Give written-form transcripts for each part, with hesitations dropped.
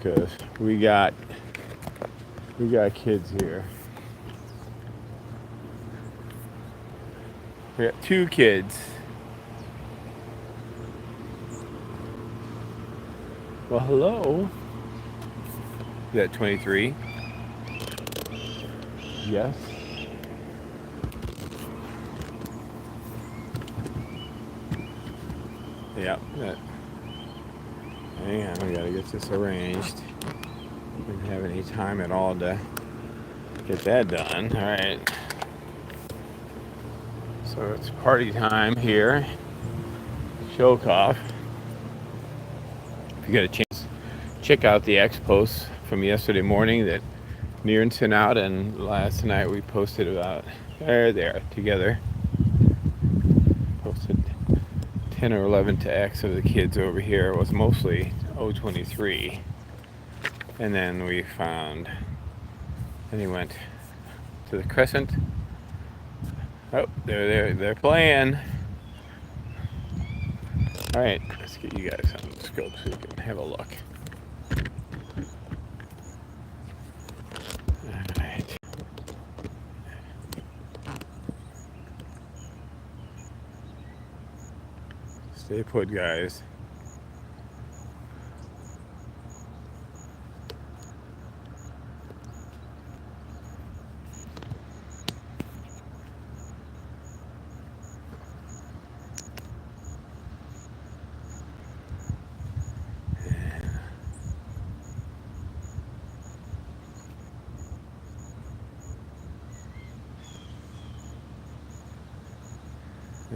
because we got kids here. We got 2 kids. Well, hello. Is that 23? Yes. Yep. Hang on, we gotta get this arranged. We don't have any time at all to get that done. All right. So it's party time here. Choke off. If you get a chance, check out the X posts from yesterday morning that Niren sent out, and last night we posted about there together. Posted 10 or 11 to X of the kids over here. It was mostly O23, and then we found. Then he went to the Crescent. Oh, they're playing. All right, let's get you guys on the scope so you can have a look. All right. Stay put, guys.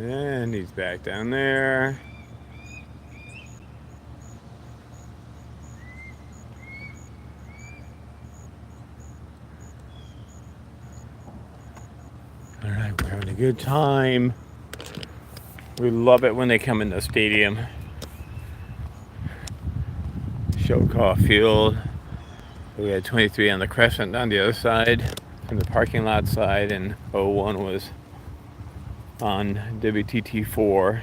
And he's back down there. All right, we're having a good time. We love it when they come in the stadium. Showcroft Field. We had 23 on the Crescent on the other side, from the parking lot side, and 01 was on WTT4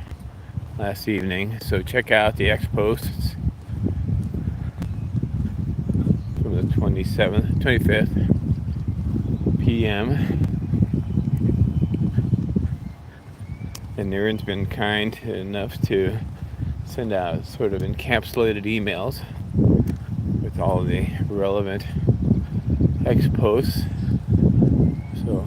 last evening. So check out the X posts from the 25th p.m. And Niren's been kind enough to send out sort of encapsulated emails with all the relevant X posts. So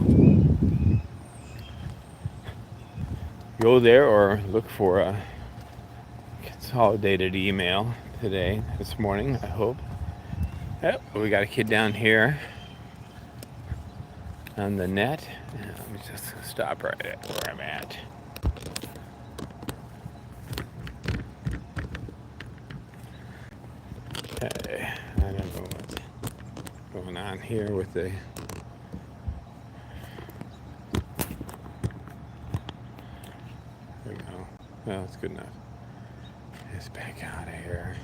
go there or look for a consolidated email this morning, I hope. Yep, we got a kid down here on the net. Let me just stop right at where I'm at. Okay, I don't know what's going on here with the well, that's good enough. Just back out of here.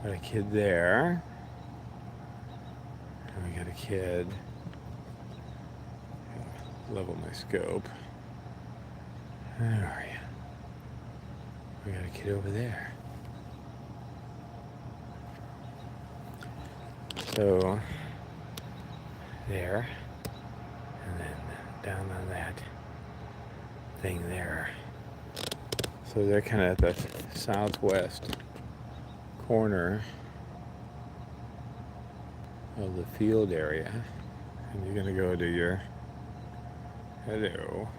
Got a kid there. And we got a kid. Level my scope. Where are you? We got a kid over there. So, there. And then down on that thing there. So they're kind of at the southwest corner of the field area. And you're going to go to your... Hello.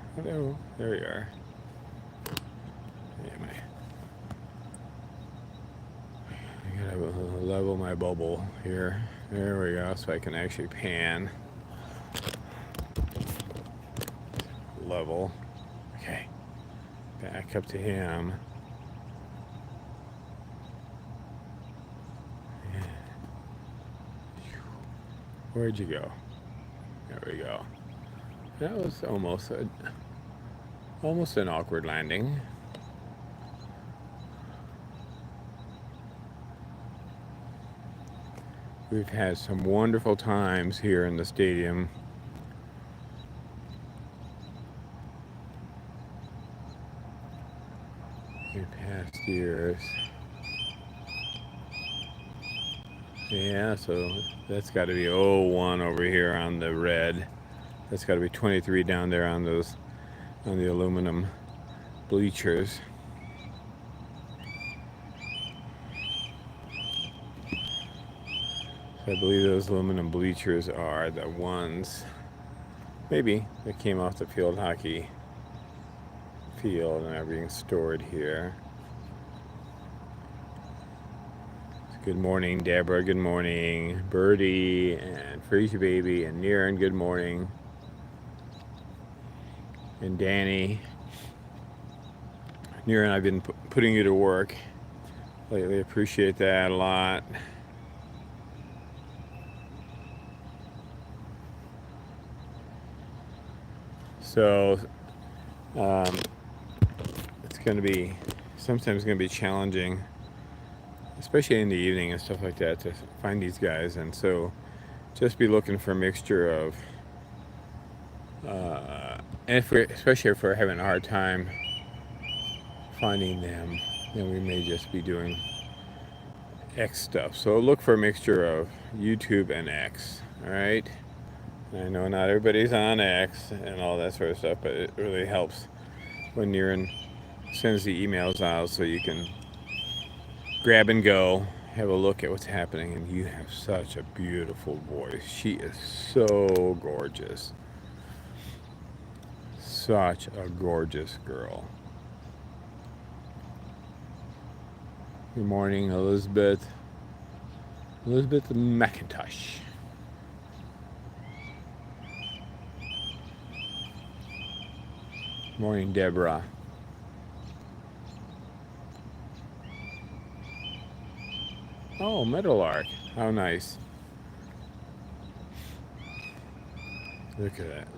There you are. I gotta level my bubble here. There we go, so I can actually pan. Level. Okay. Back up to him. Where'd you go? There we go. That was almost an awkward landing. We've had some wonderful times here in the stadium. in past years. Yeah, so that's got to be 01 over here on the red. That's got to be 23 down there on those, on the aluminum bleachers. So I believe those aluminum bleachers are the ones, maybe, that came off the field hockey field and are being stored here. Good morning, Deborah. Good morning, Birdie and Freezy Baby and Niran. Good morning, and Danny. Niran, I've been putting you to work lately. Appreciate that a lot. So it's going to be sometimes going to be challenging, especially in the evening and stuff like that, to find these guys. And so just be looking for a mixture of, and especially if we're having a hard time finding them, then we may just be doing X stuff. So look for a mixture of YouTube and X, all right? I know not everybody's on X and all that sort of stuff, but it really helps when Niran sends the emails out so you can grab and go, have a look at what's happening. And you have such a beautiful voice. She is so gorgeous. Such a gorgeous girl. Good morning, Elizabeth. Elizabeth McIntosh. Good morning, Deborah. Oh, meadowlark. How nice. Look at that.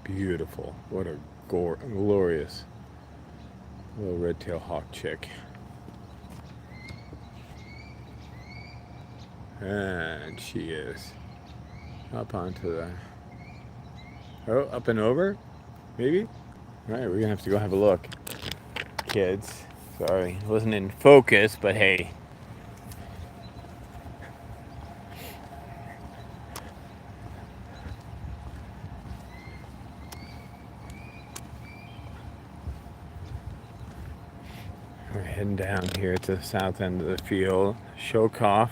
Beautiful. What a glorious little red-tailed hawk chick. And she is up onto the... Oh, up and over? Maybe? All right, we're going to have to go have a look. Kids. Sorry, wasn't in focus, but hey. We're heading down here to the south end of the field. Shokoff.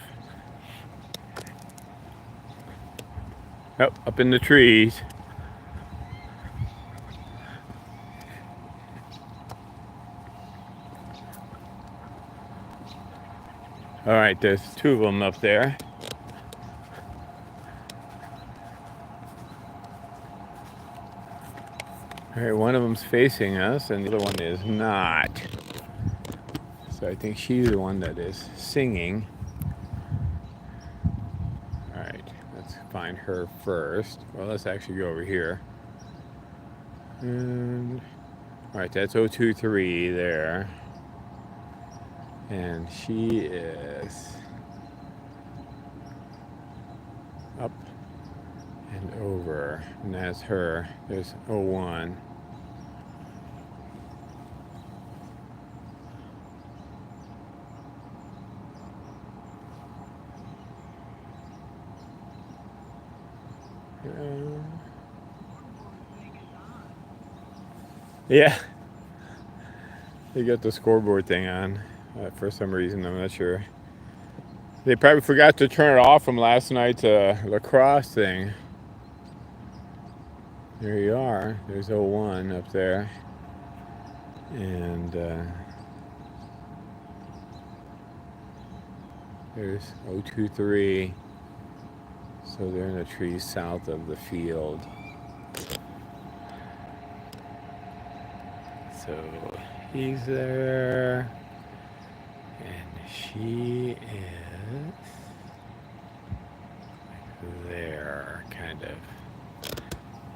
Oh, up in the trees. All right, there's two of them up there. All right, one of them's facing us and the other one is not. So I think she's the one that is singing. All right, let's find her first. Well, let's actually go over here. And all right, that's O23 there. And she is up and over, and that's her. There's 01. Yeah, they got the scoreboard thing on for some reason. I'm not sure. They probably forgot to turn it off from last night's lacrosse thing. There you are. There's 01 up there. And there's 023. So they're in the trees south of the field. So he's there. And she is there, kind of,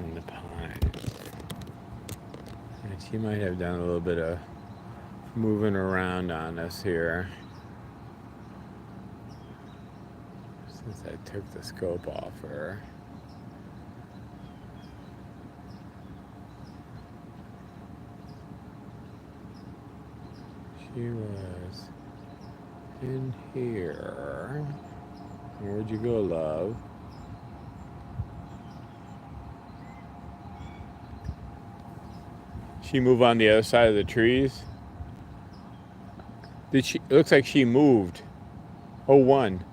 in the pines. And she might have done a little bit of moving around on us here since I took the scope off her. She was in here. Where'd you go, love? She move on the other side of the trees? Did she? It looks like she moved. Oh, one.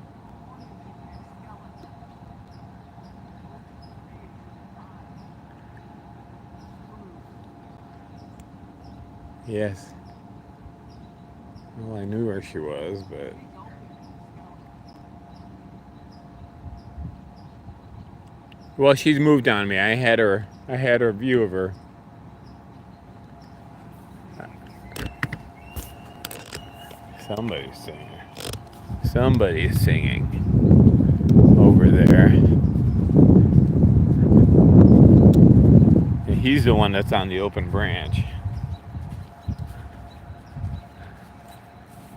Yes. Well, I knew where she was, but... Well, she's moved on me. I had her view of her. Somebody's singing. Somebody's singing over there. And he's the one that's on the open branch.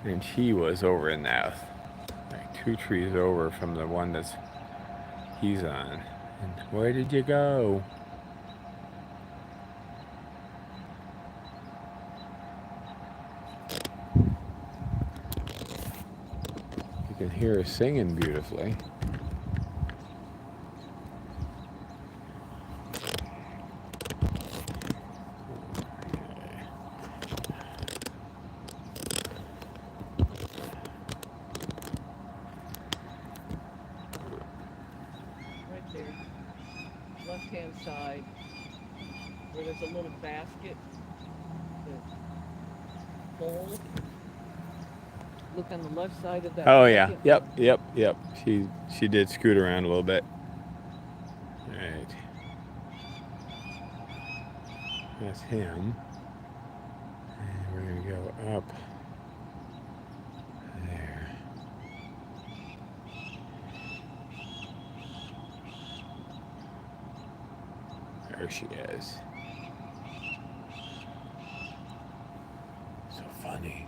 And she was over in that, like 2 trees over from the one that's he's on. And where did you go? You can hear her singing beautifully. Right there, left-hand side, where there's a little basket, the bowl. Look on the left side of that. Oh yeah, yep. She did scoot around a little bit. All right, that's him. And we're gonna go up there. There she is. So funny.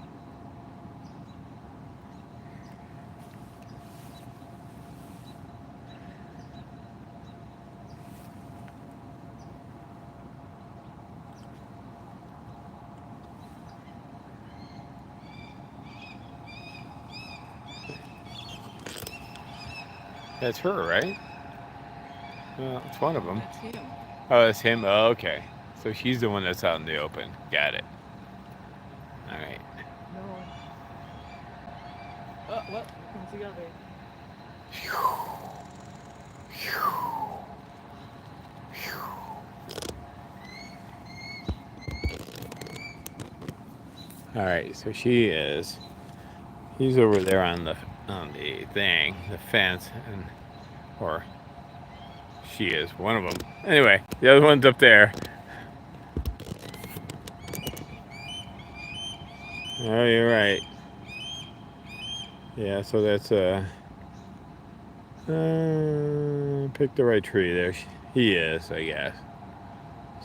That's her, right? Well, it's one of them. That's him. Oh, that's him? Oh, okay. So she's the one that's out in the open. Got it. All right. No. Oh, well, comes the other. All right, so he's over there on the thing, the fence, or she is one of them. Anyway, the other one's up there. Oh, you're right. Yeah, so that's pick the right tree there. He is, I guess.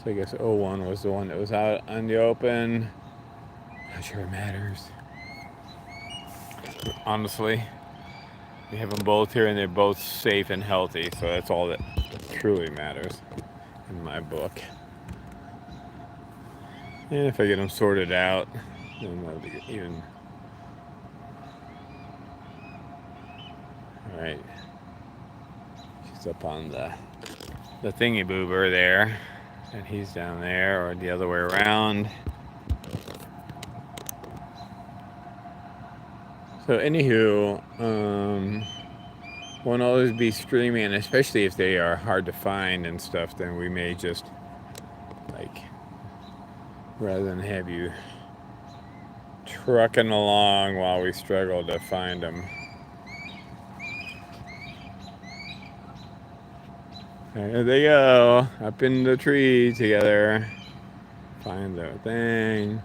So I guess O1 was the one that was out on the open. Not sure it matters. Honestly, we have them both here and they're both safe and healthy, so that's all that truly matters in my book. And if I get them sorted out, then that'll be even. All right, she's up on the thingy boober there, and he's down there, or the other way around. So anywho, won't always be streaming, especially if they are hard to find and stuff, then we may just, like, rather than have you trucking along while we struggle to find them. There they go, up in the tree together. Find the thing.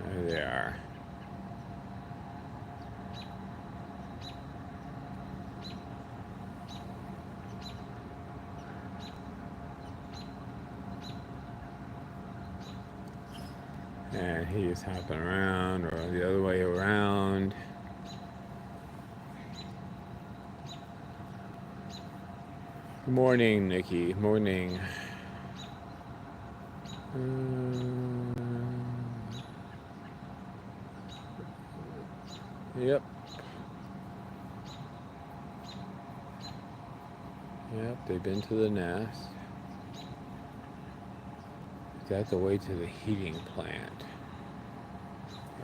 There they are. And he's hopping around, or the other way around. Good morning, Nikki. Morning. Yep. Yep, they've been to the nest. Is that the way to the heating plant?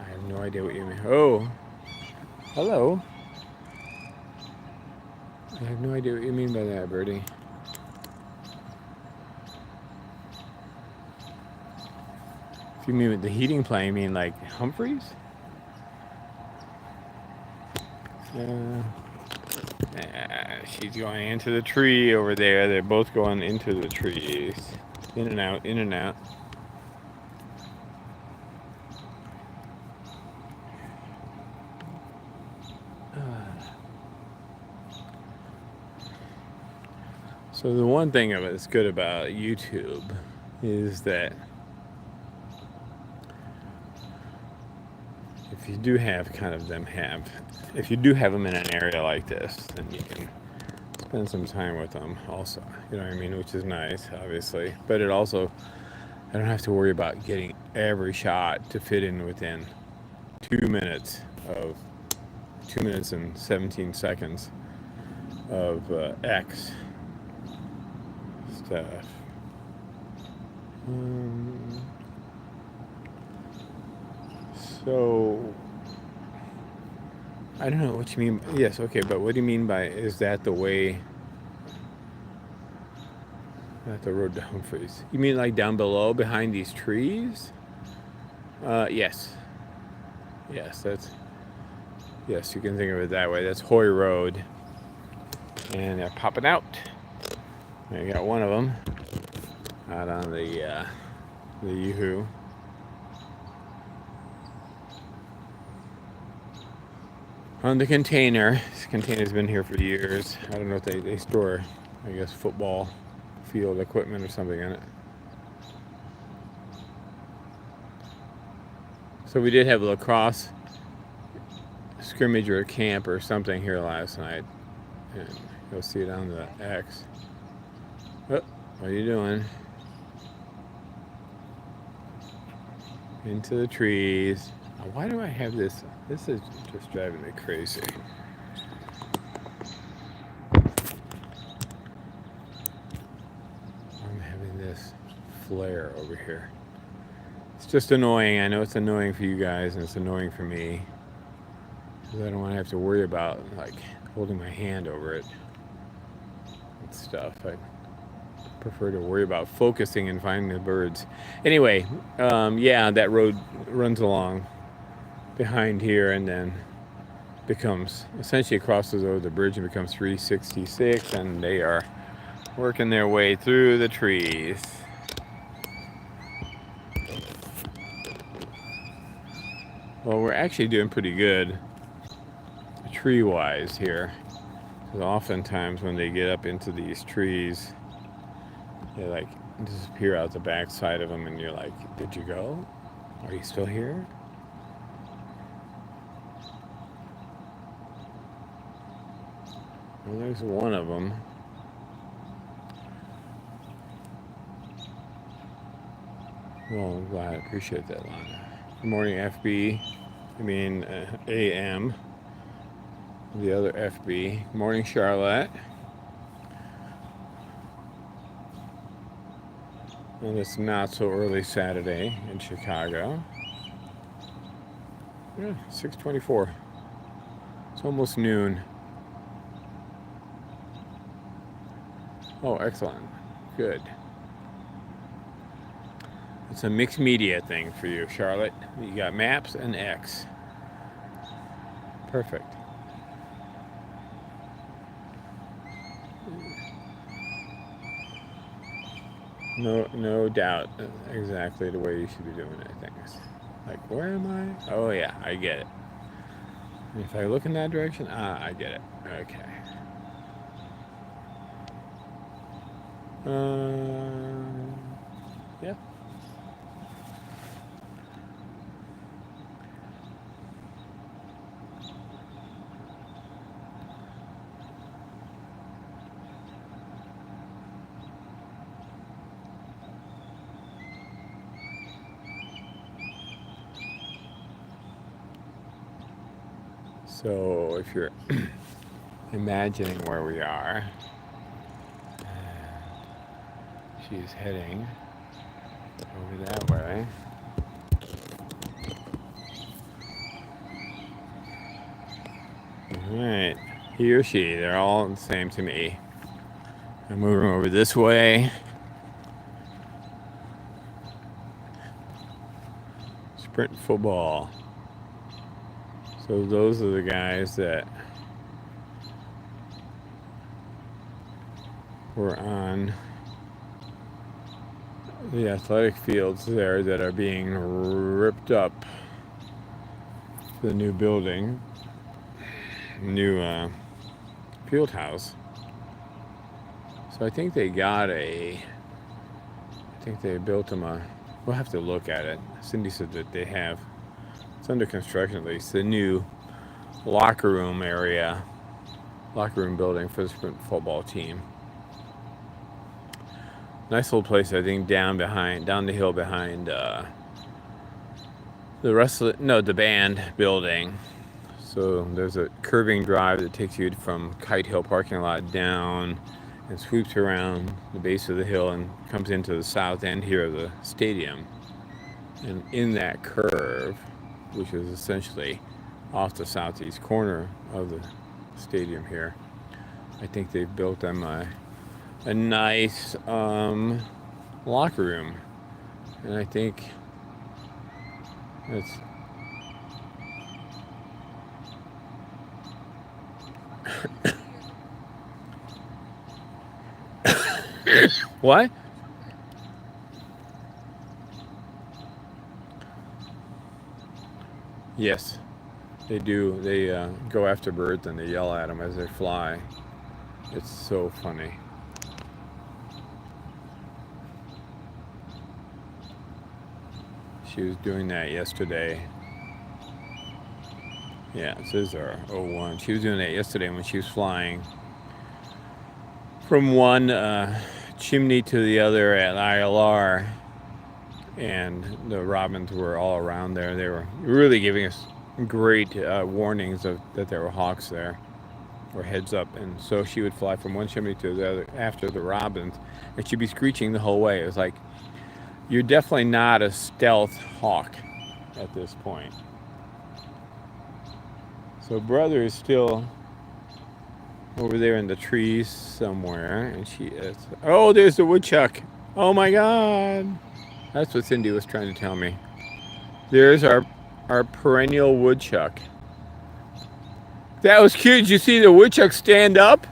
I have no idea what you mean. Oh, hello. I have no idea what you mean by that, birdie. If you mean with the heating plant, you mean like Humphreys? She's going into the tree over there. They're both going into the trees. In and out, in and out. So the one thing of it that's good about YouTube is that if you do have if you do have them in an area like this, then you can spend some time with them also, you know what I mean, which is nice, obviously, but it also, I don't have to worry about getting every shot to fit in within 2 minutes and 17 seconds of X stuff. So I don't know what you mean. Yes, okay, but what do you mean by, is that the way, not the road to Humphreys? You mean like down below behind these trees? Yes. Yes, yes, you can think of it that way. That's Hoy Road. And they're popping out. I got one of them out on the Yoo-hoo. On the container. This container's been here for years. I don't know if they store, I guess, football field equipment or something in it. So we did have a lacrosse scrimmage or a camp or something here last night. And you'll see it on the X. Oh, what are you doing? Into the trees. Why do I have this? This is just driving me crazy. I'm having this flare over here. It's just annoying. I know it's annoying for you guys and it's annoying for me. Because I don't want to have to worry about like holding my hand over it and stuff. I prefer to worry about focusing and finding the birds. Anyway, yeah, that road runs along behind here and then essentially crosses over the bridge and becomes 366, and they are working their way through the trees. Well, we're actually doing pretty good tree-wise here. Because oftentimes when they get up into these trees, they like disappear out the back side of them and you're like, did you go? Are you still here? Well, there's one of them. Well, I'm glad. I appreciate that, Lana. Good morning, FB. I mean, AM. The other FB. Good morning, Charlotte. And it's not so early Saturday in Chicago. Yeah, 6:24. It's almost noon. Oh, excellent. Good. It's a mixed media thing for you, Charlotte. You got maps and X. Perfect. No doubt exactly the way you should be doing it, things. Like, where am I? Oh yeah, I get it. If I look in that direction, I get it. Okay. Yeah. So if you're imagining where we are, she's heading over that way. Alright, he or she, they're all the same to me. I'm moving over this way. Sprint football. So those are the guys that were on the athletic fields there that are being ripped up for the new building, new field house. So I think they built them we'll have to look at it. Cindy said that they have, it's under construction at least, the new locker room building for the sprint football team. Nice little place, I think, down the hill behind the band building. So there's a curving drive that takes you from Kite Hill parking lot down and sweeps around the base of the hill and comes into the south end here of the stadium. And in that curve, which is essentially off the southeast corner of the stadium here, I think they've built them a nice locker room. And I think that's what? Yes, they do. They go after birds and they yell at them as they fly. It's so funny. She was doing that yesterday. Yeah, it says our 01. She was doing that yesterday when she was flying from one chimney to the other at ILR, and the robins were all around there. They were really giving us great warnings that there were hawks there, or heads up. And so she would fly from one chimney to the other after the robins, and she'd be screeching the whole way. It was like, you're definitely not a stealth hawk at this point. So brother is still over there in the trees somewhere, and she is. Oh, there's the woodchuck. Oh my God. That's what Cindy was trying to tell me. There's our perennial woodchuck. That was cute. Did you see the woodchuck stand up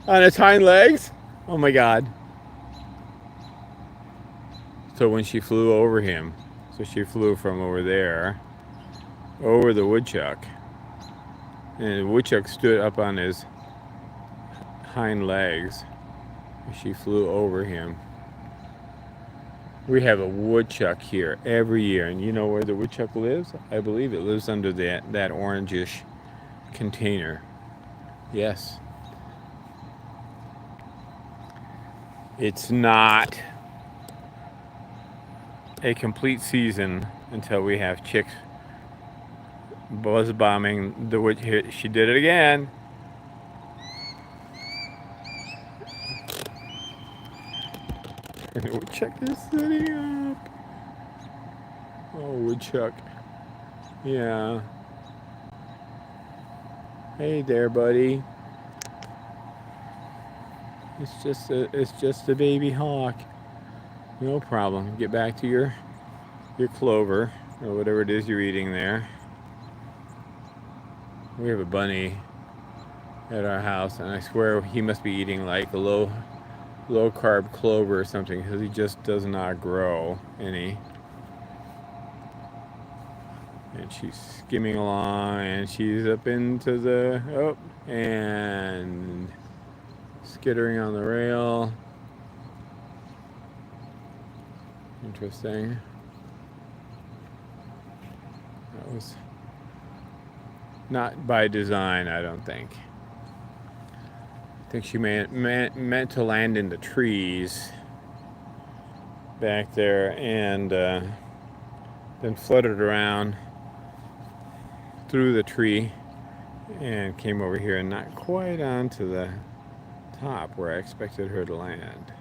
on its hind legs? Oh my God. So when she flew over him, so she flew from over there, over the woodchuck, and the woodchuck stood up on his hind legs. She flew over him. We have a woodchuck here every year, and you know where the woodchuck lives? I believe it lives under that orangish container. Yes. It's not a complete season until we have chicks buzz bombing the wood. Here, she did it again. Woodchuck is sitting up. Oh, woodchuck. Yeah. Hey there, buddy. It's just a baby hawk. No problem. Get back to your clover or whatever it is you're eating there. We have a bunny at our house, and I swear he must be eating like a low carb clover or something, because he just does not grow any. And she's skimming along, and she's up into the and skittering on the rail. Interesting. That was not by design, I don't think. I think she meant to land in the trees back there, and then fluttered around through the tree and came over here and not quite onto the top where I expected her to land.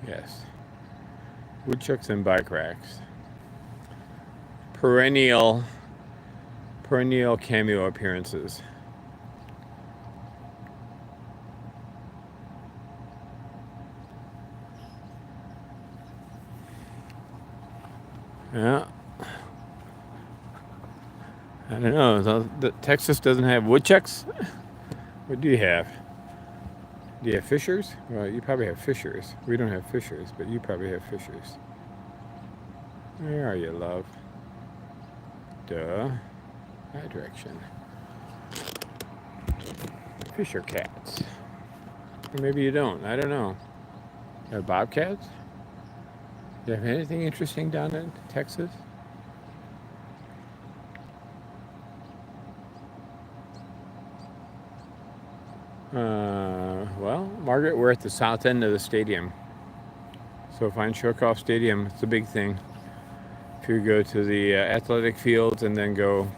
Yes. Woodchucks and bike racks. Perennial cameo appearances. Yeah. I don't know. Texas doesn't have woodchucks? What do you have? Do you have fishers? Well, you probably have fishers. We don't have fishers, but you probably have fishers. Where are you, love? Duh. That direction. Fisher cats. Or maybe you don't. I don't know. You have bobcats? Do you have anything interesting down in Texas? Well, Margaret, we're at the south end of the stadium. So find Shokoff Stadium. It's a big thing. If you go to the athletic fields and then go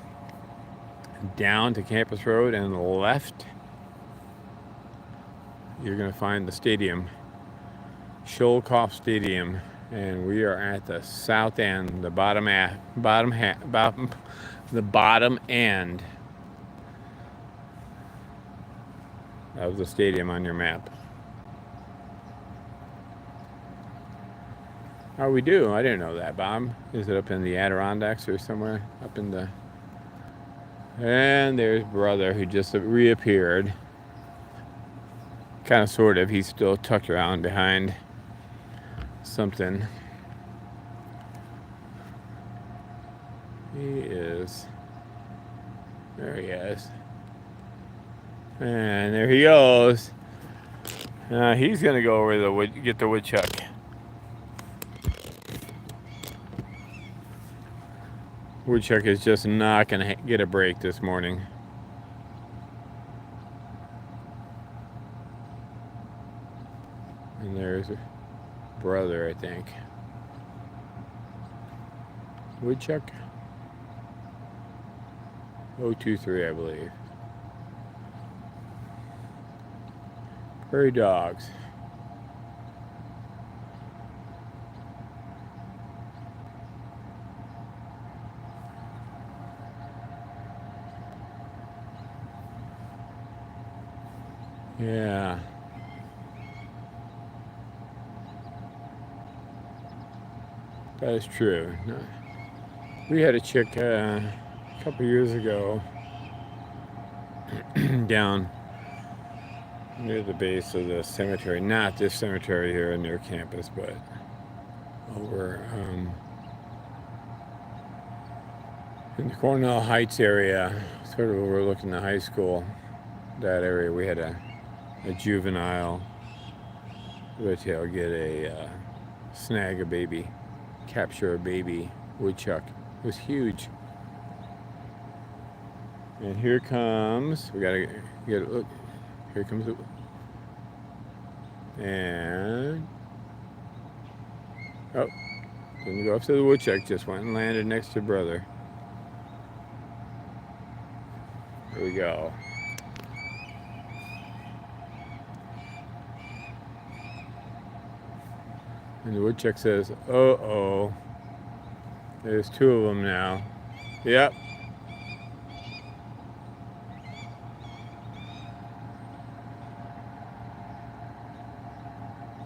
down to Campus Road and left, you're going to find the stadium, Shokoff Stadium, and we are at the south end, the bottom end of the stadium on your map. Oh, we do. I didn't know that, Bob. Is it up in the Adirondacks or somewhere? Up in the... And there's brother who just reappeared. Kind of, sort of. He's still tucked around behind something. He is... There he is. And there he goes. He's going to go over get the woodchuck. Woodchuck is just not going to get a break this morning. And there's a brother, I think. Woodchuck? O23, I believe. Prairie dogs. Yeah. That is true. We had a chick a couple years ago down near the base of the cemetery. Not this cemetery here near campus, but over in the Cornell Heights area, sort of overlooking the high school. That area, we had a juvenile whiptail get snag a baby, capture a baby woodchuck. It was huge. And here comes, we gotta get look. Here comes it. And oh, didn't go up to the woodchuck. Just went and landed next to brother. Here we go. And the woodchuck says, uh-oh. There's two of them now. Yep.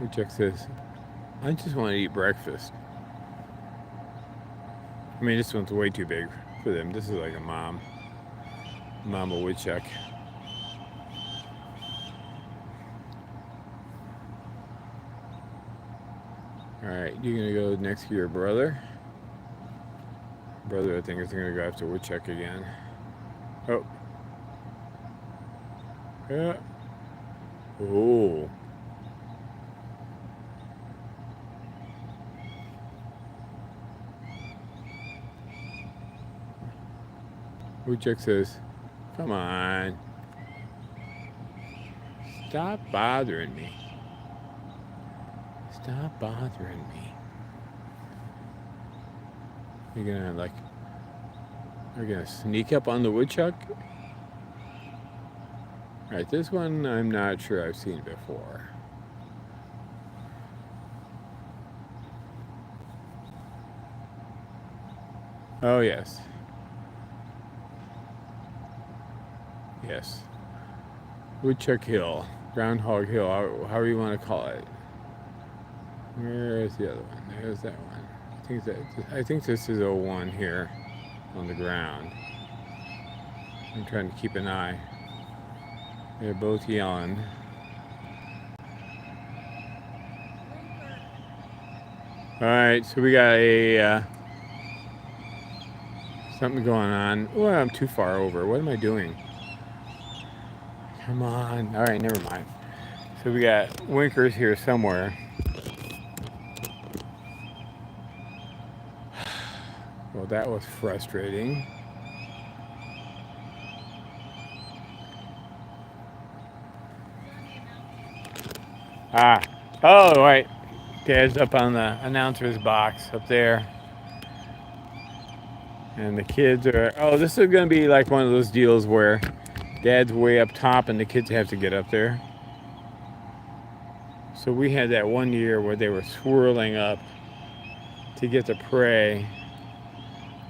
Woodchuck says, I just want to eat breakfast. I mean, this one's way too big for them. This is like a mama woodchuck. Alright, you're going to go next to your brother. Brother, I think, is going to go after woodchuck again. Oh. Yeah. Oh. Woodchuck says, come on. Stop bothering me. Stop bothering me. You're gonna like, we're gonna sneak up on the woodchuck. Alright, this one I'm not sure I've seen before. Oh yes. Yes. Woodchuck Hill. Groundhog Hill, however you want to call it. Where's the other one? There's that one. I think this is O1 here on the ground. I'm trying to keep an eye. They're both yelling. Alright, so we got a something going on. Oh, I'm too far over. What am I doing? Come on. Alright, never mind. So we got winkers here somewhere. Well, that was frustrating. Ah. Oh, right. Dad's up on the announcer's box up there. And the kids are... Oh, this is going to be like one of those deals where Dad's way up top and the kids have to get up there. So we had that one year where they were swirling up to get to prey.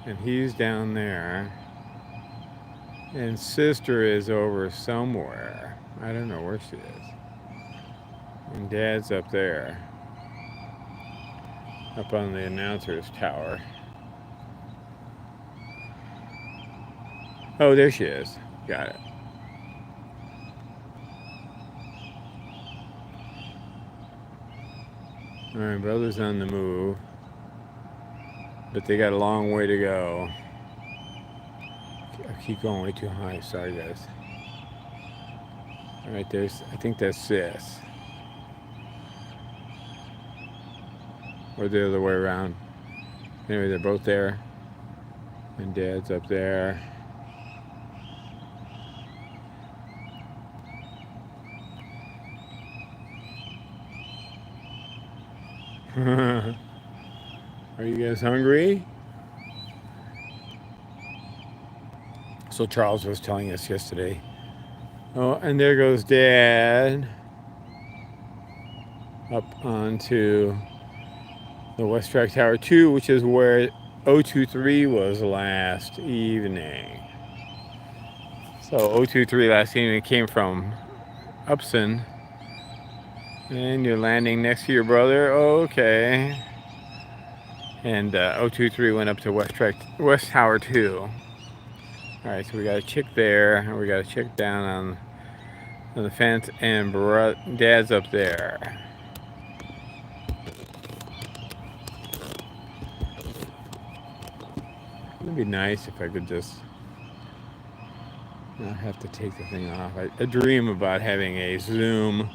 And he's down there. And sister is over somewhere. I don't know where she is. And Dad's up there. Up on the announcer's tower. Oh, there she is. Got it. Alright, brother's on the move. But they got a long way to go. I keep going way too high. Sorry, guys. Alright, I think that's sis. Or the other way around. Anyway, they're both there. And Dad's up there. Are you guys hungry? So Charles was telling us yesterday. Oh, and there goes Dad. Up onto the West Track Tower 2, which is where O23 was last evening. So O23 last evening came from Upson. And you're landing next to your brother? Okay. And O23 went up to West Tower 2. Alright, so we got a chick there, and we got a chick down on the fence, and Dad's up there. It'd be nice if I could just not have to take the thing off. I dream about having a Zoom.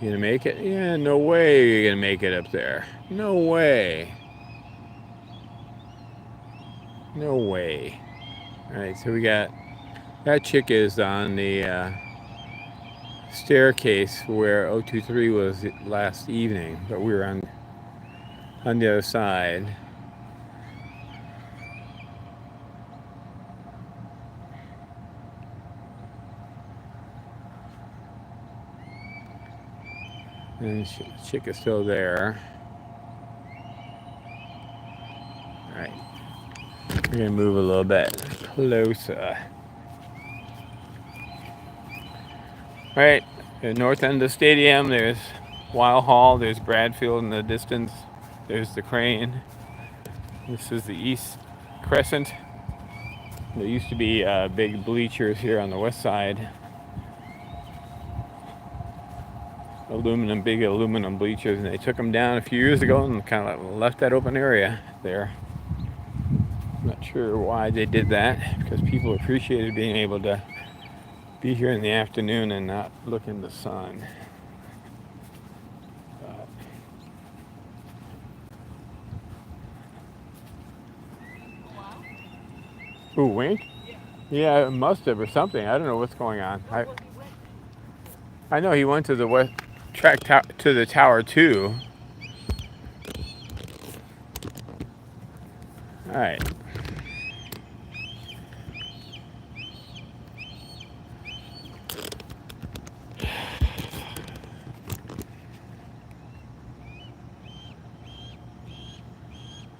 You gonna make it? Yeah, no way you're gonna make it up there. No way. No way. Alright, so we got... That chick is on the staircase where O23 was last evening, but we were on the other side. And the chick is still there. Alright. We're going to move a little bit closer. Alright. The north end of the stadium, there's Weil Hall, there's Bradfield in the distance. There's the crane. This is the East Crescent. There used to be big bleachers here on the west side. Big aluminum bleachers, and they took them down a few years ago and kind of left that open area there. I'm not sure why they did that, because people appreciated being able to be here in the afternoon and not look in the sun. Ooh, Wink? Yeah, it must have, or something. I don't know what's going on. I know he went to the west. track to the tower too. All right.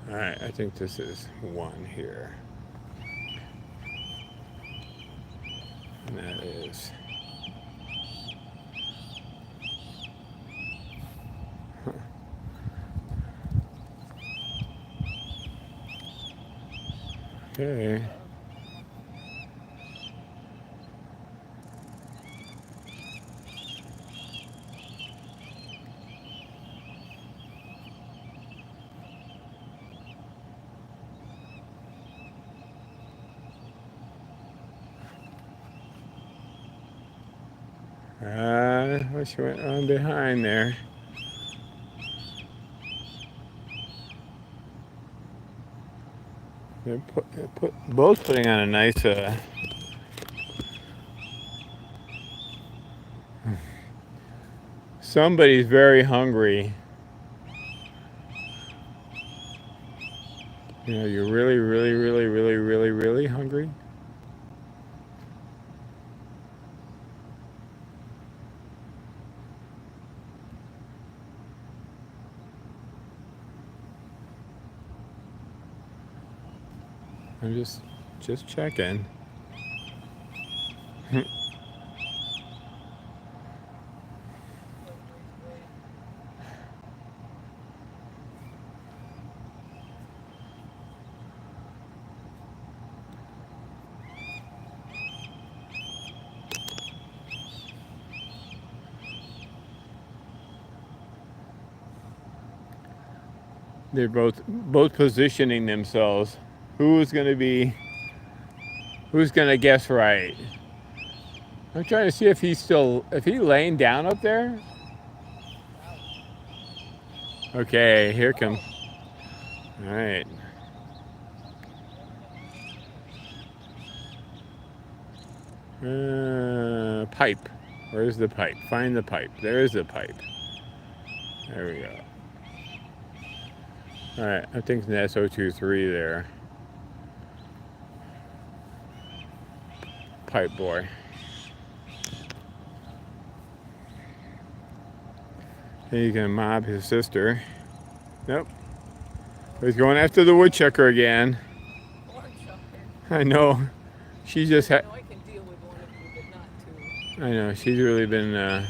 All right, I think this is one here. And that is. Huh. Okay. What you went on behind there? They're both putting on a nice. Somebody's very hungry. You know, you're really, really, really, really, really, really hungry. I'm just checking. They're both positioning themselves. Who's gonna guess right? I'm trying to see if he's laying down up there. Okay, here comes. All right. Pipe. Where's the pipe? Find the pipe. There's the pipe. There we go. All right, I think that's O23 there. Pipe boy. He's gonna mob his sister. Nope. He's going after the woodchucker again. I know. She just had. I can deal with one of you, but not two. I know. She's really been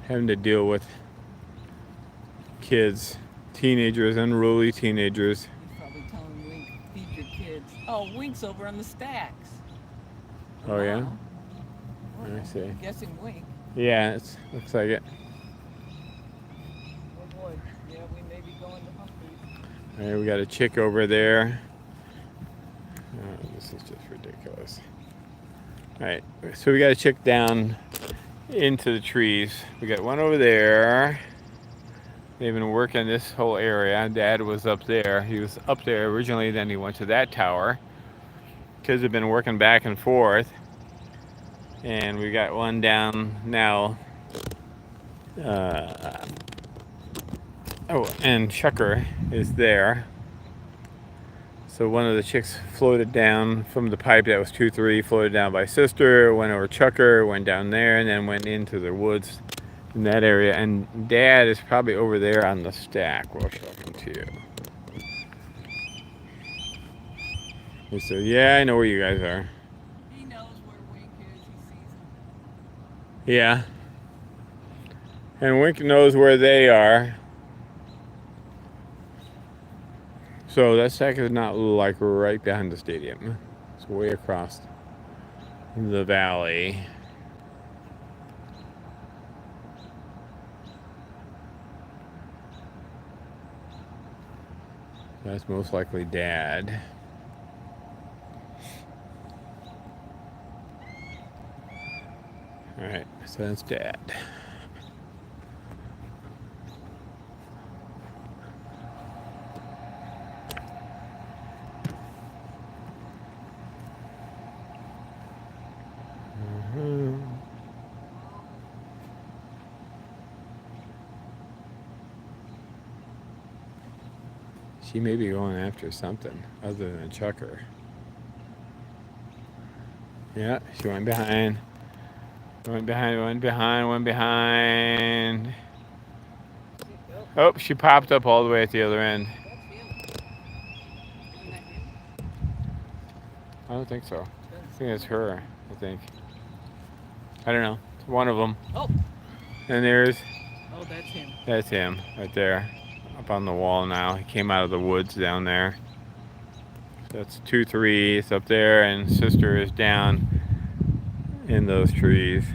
having to deal with kids, teenagers, unruly teenagers. He's probably telling Wink, feed your kids. Oh, Wink's over on the stacks. Oh, yeah? Well, I see. I'm guessing Wink. Yeah, it looks like it. Oh boy, yeah, we may be going to Humphreys. All right, we got a chick over there. Oh, this is just ridiculous. All right, so we got a chick down into the trees. We got one over there. They've been working this whole area. Dad was up there. He was up there originally, then he went to that tower. Kids have been working back and forth. And we got one down now. And Chucker is there. So one of the chicks floated down from the pipe that was 2-3, floated down by sister, went over Chucker, went down there, and then went into the woods in that area. And Dad is probably over there on the stack. We'll show him to you. He said, yeah, I know where you guys are. He knows where Wink is. He sees him. Yeah. And Wink knows where they are. So that stack is not like right behind the stadium. It's way across the valley. That's most likely Dad. All right, so that's Dad. She may be going after something other than a chucker. Yeah, she went behind. Went behind. Oh, she popped up all the way at the other end. That's him. Isn't that him? I don't think so. I think it's her, I think. I don't know. It's one of them. Oh. And there's... Oh, that's him. That's him, right there. Up on the wall now. He came out of the woods down there. So that's 2-3. It's up there, and sister is down in those trees.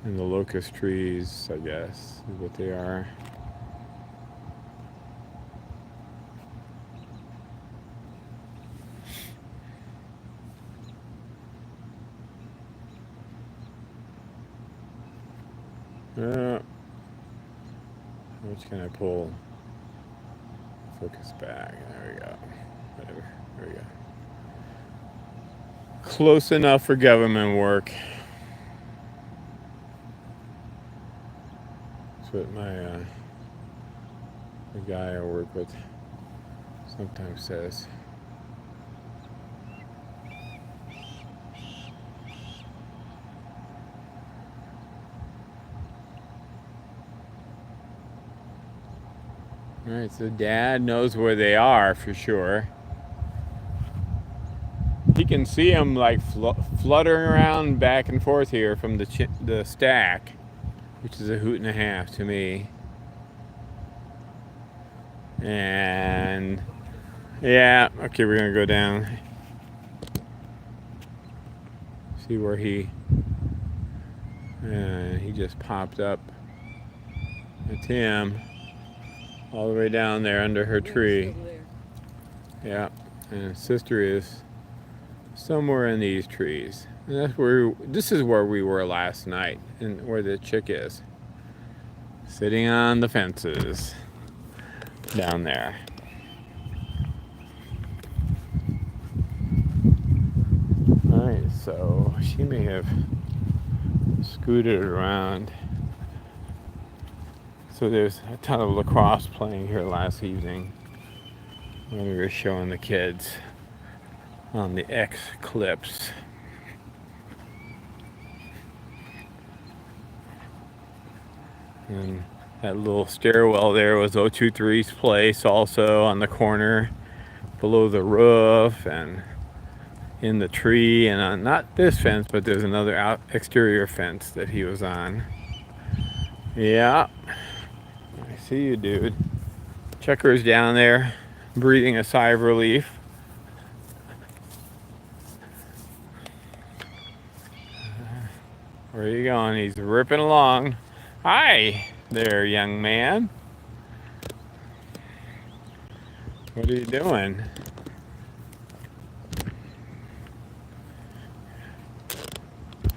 In the locust trees, I guess, is what they are. Which can I pull? Focus back. There we go. Whatever. There we go. Close enough for government work. That's what the guy I work with sometimes says. All right, so Dad knows where they are for sure. He can see them like fluttering around back and forth here from the stack, which is a hoot and a half to me. And yeah, okay, we're gonna go down. See where he just popped up. It's him. All the way down there under her tree. Yeah, and sister is somewhere in these trees. And that's where this is where we were last night, and where the chick is. Sitting on the fences down there. Alright, so she may have scooted around. So there's a ton of lacrosse playing here last evening when we were showing the kids on the X clips. And that little stairwell there was O23's place, also on the corner below the roof and in the tree, and on not this fence, but there's another exterior fence that he was on. Yeah. I see you, dude. Chucker's down there, breathing a sigh of relief. Where are you going? He's ripping along. Hi there, young man. What are you doing?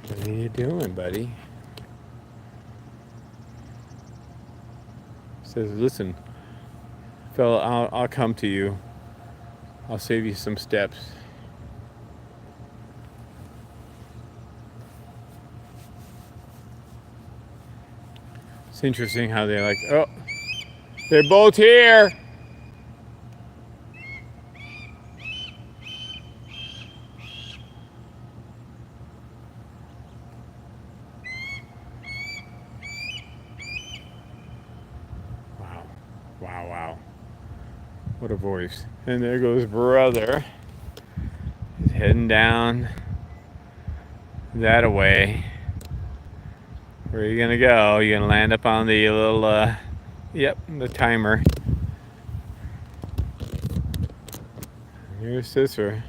What are you doing, buddy? Says, listen, fella, I'll come to you. I'll save you some steps. It's interesting how they like, oh, they're both here. Wow. What a voice. And there goes brother. He's heading down that way. Where are you gonna go? You're gonna land up on the little, yep, the timer. Here's sister.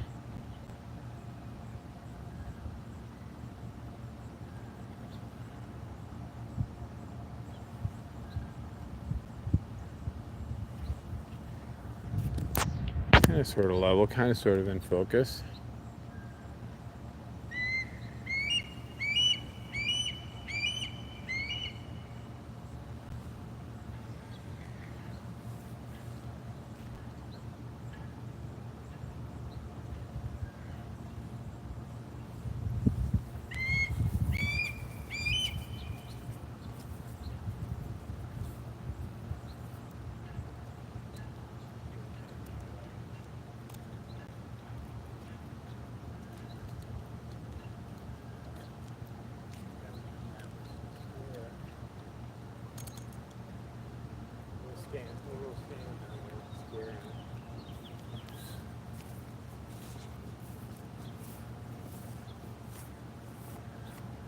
Kind of sort of level, kind of sort of in focus.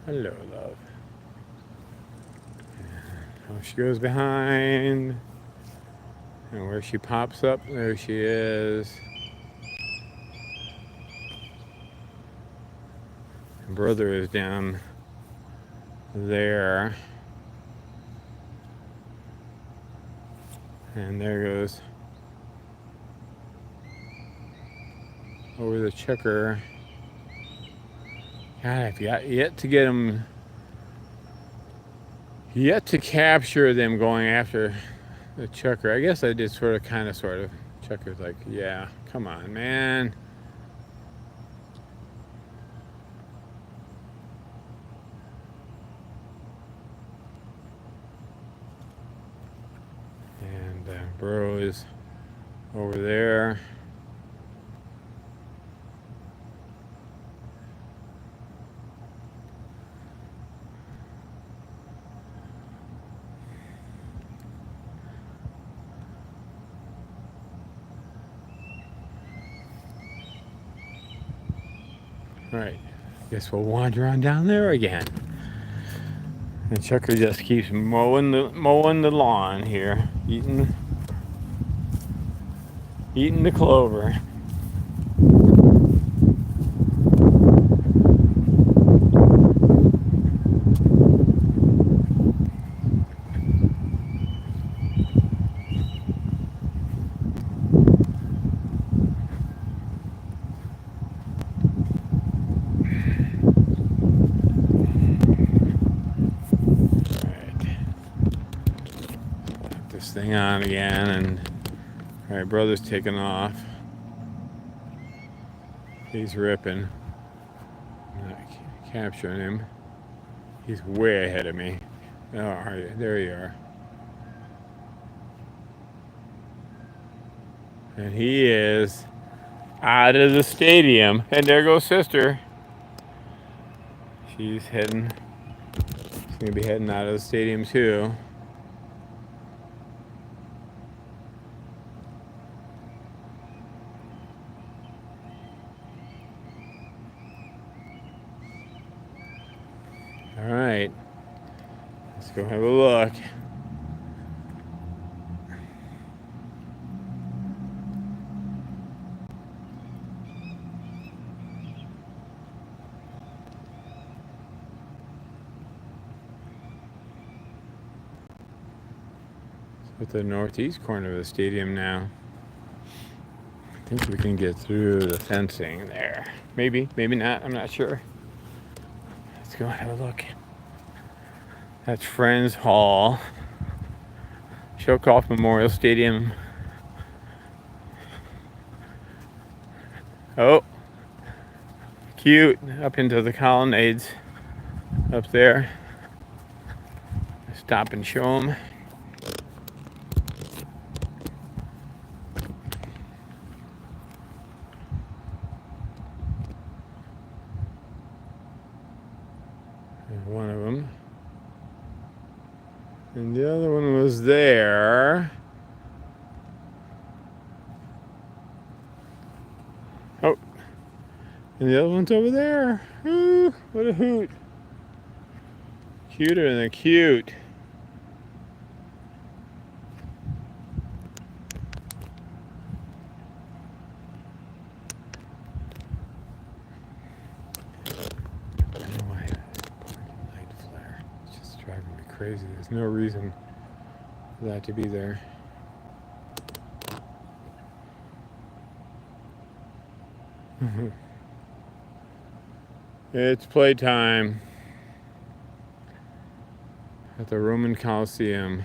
Hello, love. Oh, she goes behind. And where she pops up, there she is. Brother is down there. And there goes over the chucker. God, I've got yet to get them, yet to capture them going after the chucker. I guess I did sort of. Chucker's like, yeah, come on, man. And Bro is over there. All right, guess we'll wander on down there again. And Chucker just keeps mowing the lawn here, eating the clover. This thing on again, and all right, brother's taking off. He's ripping. I'm not capturing him. He's way ahead of me. Oh, there you are. And he is out of the stadium. And there goes sister. She's gonna be heading out of the stadium too. All right, let's go have a look. It's at the northeast corner of the stadium now. I think we can get through the fencing there. Maybe, maybe not. I'm not sure. Let's go have a look. That's Friends Hall. Shokoff Memorial Stadium. Oh, cute. Up into the colonnades up there. Stop and show them. There's one of them. And the other one was there. Oh, and the other one's over there. Ooh, what a hoot. Cuter than cute. I don't know why light flare. It's just driving me crazy. There's no reason for that to be there. It's playtime at the Roman Coliseum.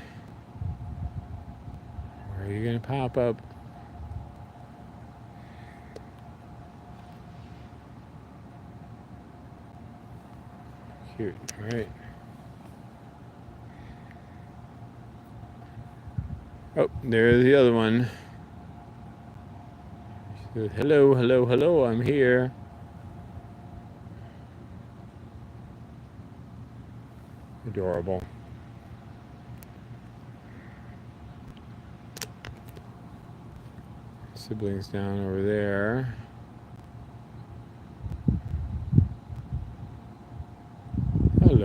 Where are you gonna pop up? Cute, all right. Oh, there's the other one. She says, hello, hello, hello, I'm here. Adorable. Siblings down over there.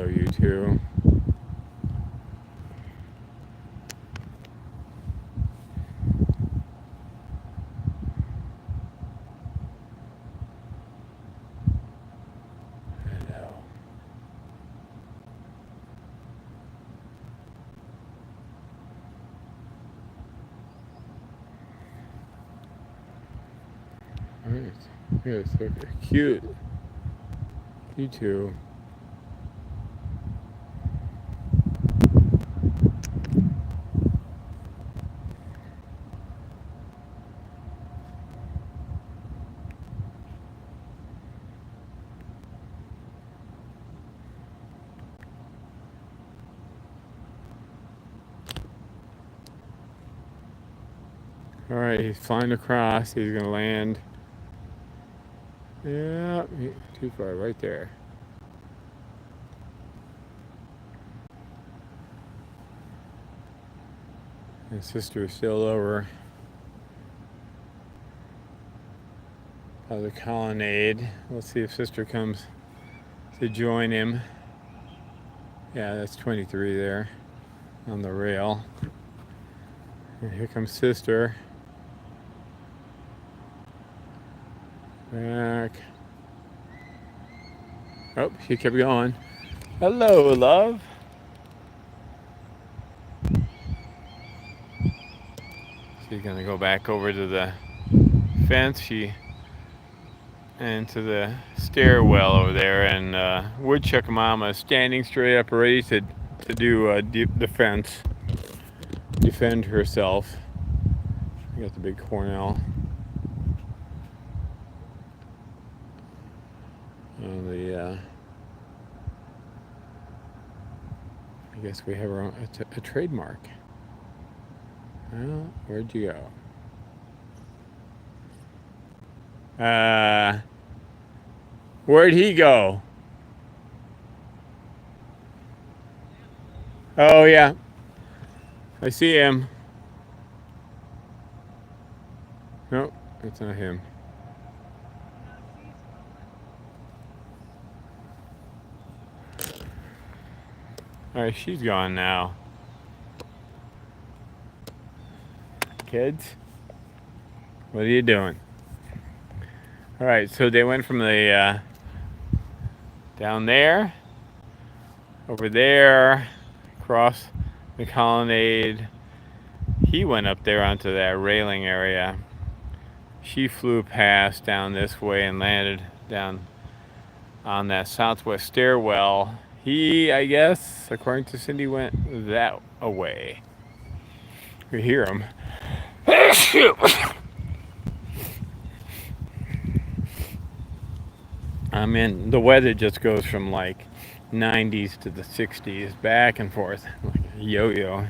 you too. Hello. Alright. Yes, okay. Cute. You too. Alright, he's flying across. He's gonna land. Yeah, too far, right there. His sister is still over by the colonnade. We'll see if sister comes to join him. Yeah, that's 23 there on the rail. And here comes sister. Back. Oh, she kept going. Hello, love. She's gonna go back over to the fence. And to the stairwell over there, and Woodchuck Mama is standing straight up, ready to do defense, defend herself. We got the big Cornell. And I guess we have our own, a trademark. Well, where'd you go? Where'd he go? Oh, yeah. I see him. No, that's not him. Alright, she's gone now. Kids, what are you doing? Alright, so they went from the down there, over there, across the colonnade. He went up there onto that railing area. She flew past down this way and landed down on that southwest stairwell. He, I guess, according to Cindy, went that way. You hear him. I mean, the weather just goes from like 90s to the 60s, back and forth, like a yo-yo.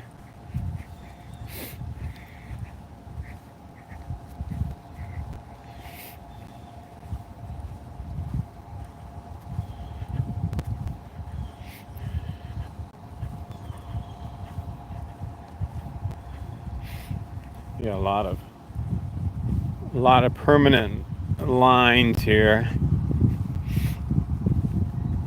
Yeah, a lot of permanent lines here.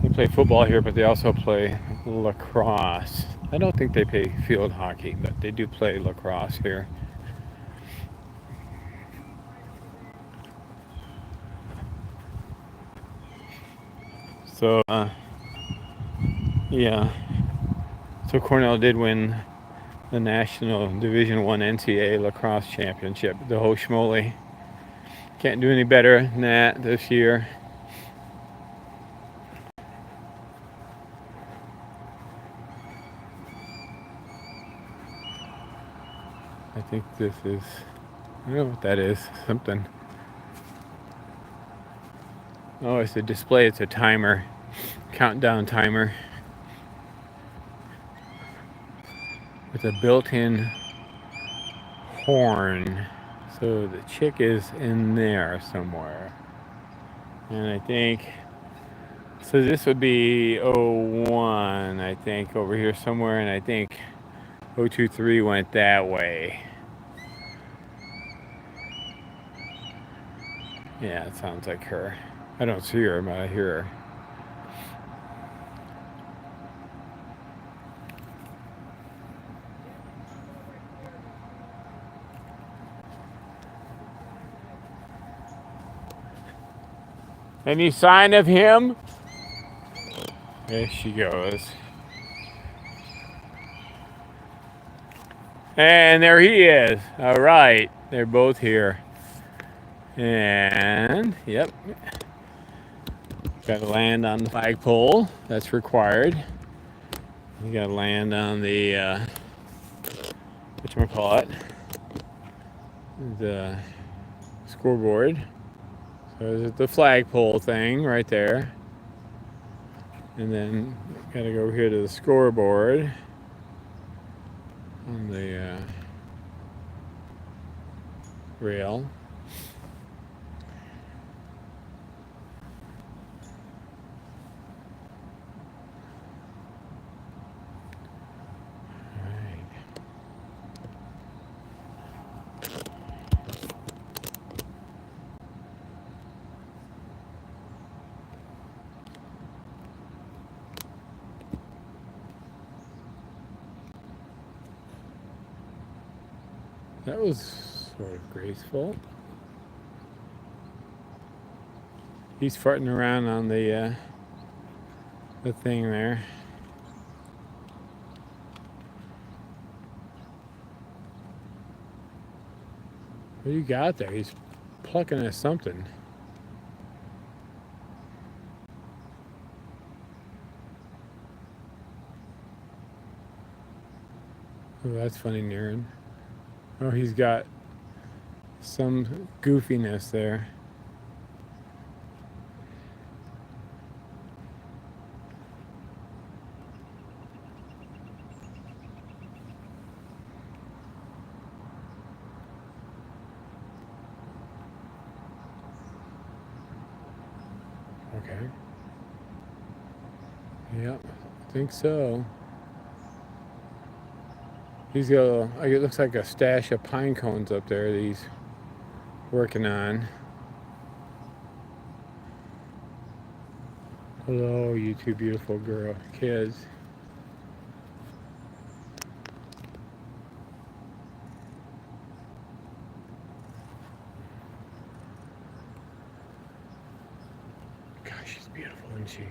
They play football here, but they also play lacrosse. I don't think they play field hockey, but they do play lacrosse here. So, yeah. So Cornell did win the National Division I NCAA Lacrosse Championship. The whole schmoly. Can't do any better than that this year. I think this is, I don't know what that is, something. Oh, it's a display, it's a timer, countdown timer. With a built-in horn. So the chick is in there somewhere. And I think, so this would be 01, I think, over here somewhere, and I think O23 went that way. Yeah, it sounds like her. I don't see her, but I hear her. Any sign of him? There she goes. And there he is. All right, they're both here. And, yep, got to land on the flagpole. That's required. You got to land on the, whatchamacallit, the scoreboard. So there's the flagpole thing right there. And then got to go over here to the scoreboard on the rail. That was sort of graceful. He's farting around on the thing there. What do you got there? He's plucking at something. Oh, that's funny, Niren. Oh, he's got some goofiness there. Okay. Yep, I think so. He's got, it looks like a stash of pine cones up there that he's working on. Hello, you two beautiful kids. Gosh, she's beautiful, isn't she?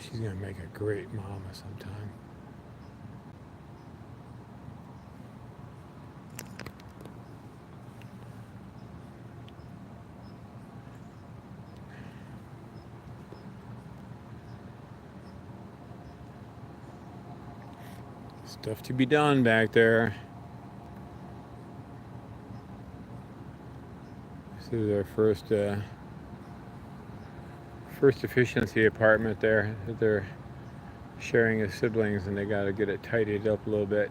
She's gonna make a great mama sometime. Stuff to be done back there. This is our first efficiency apartment there that they're sharing as siblings, and they got to get it tidied up a little bit.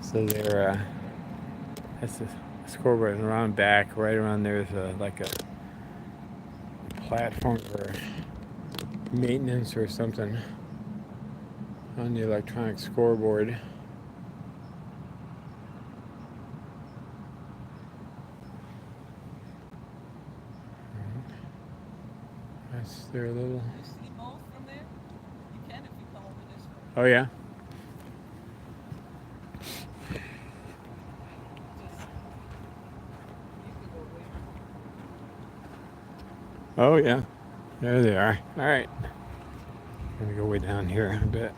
So they're that's the scoreboard, and around back, right around there's like a platform for maintenance or something on the electronic scoreboard. That's their little. You see both from there? You can if you come over this way. Oh yeah. Oh yeah, there they are. All right, I'm gonna go way down here a bit.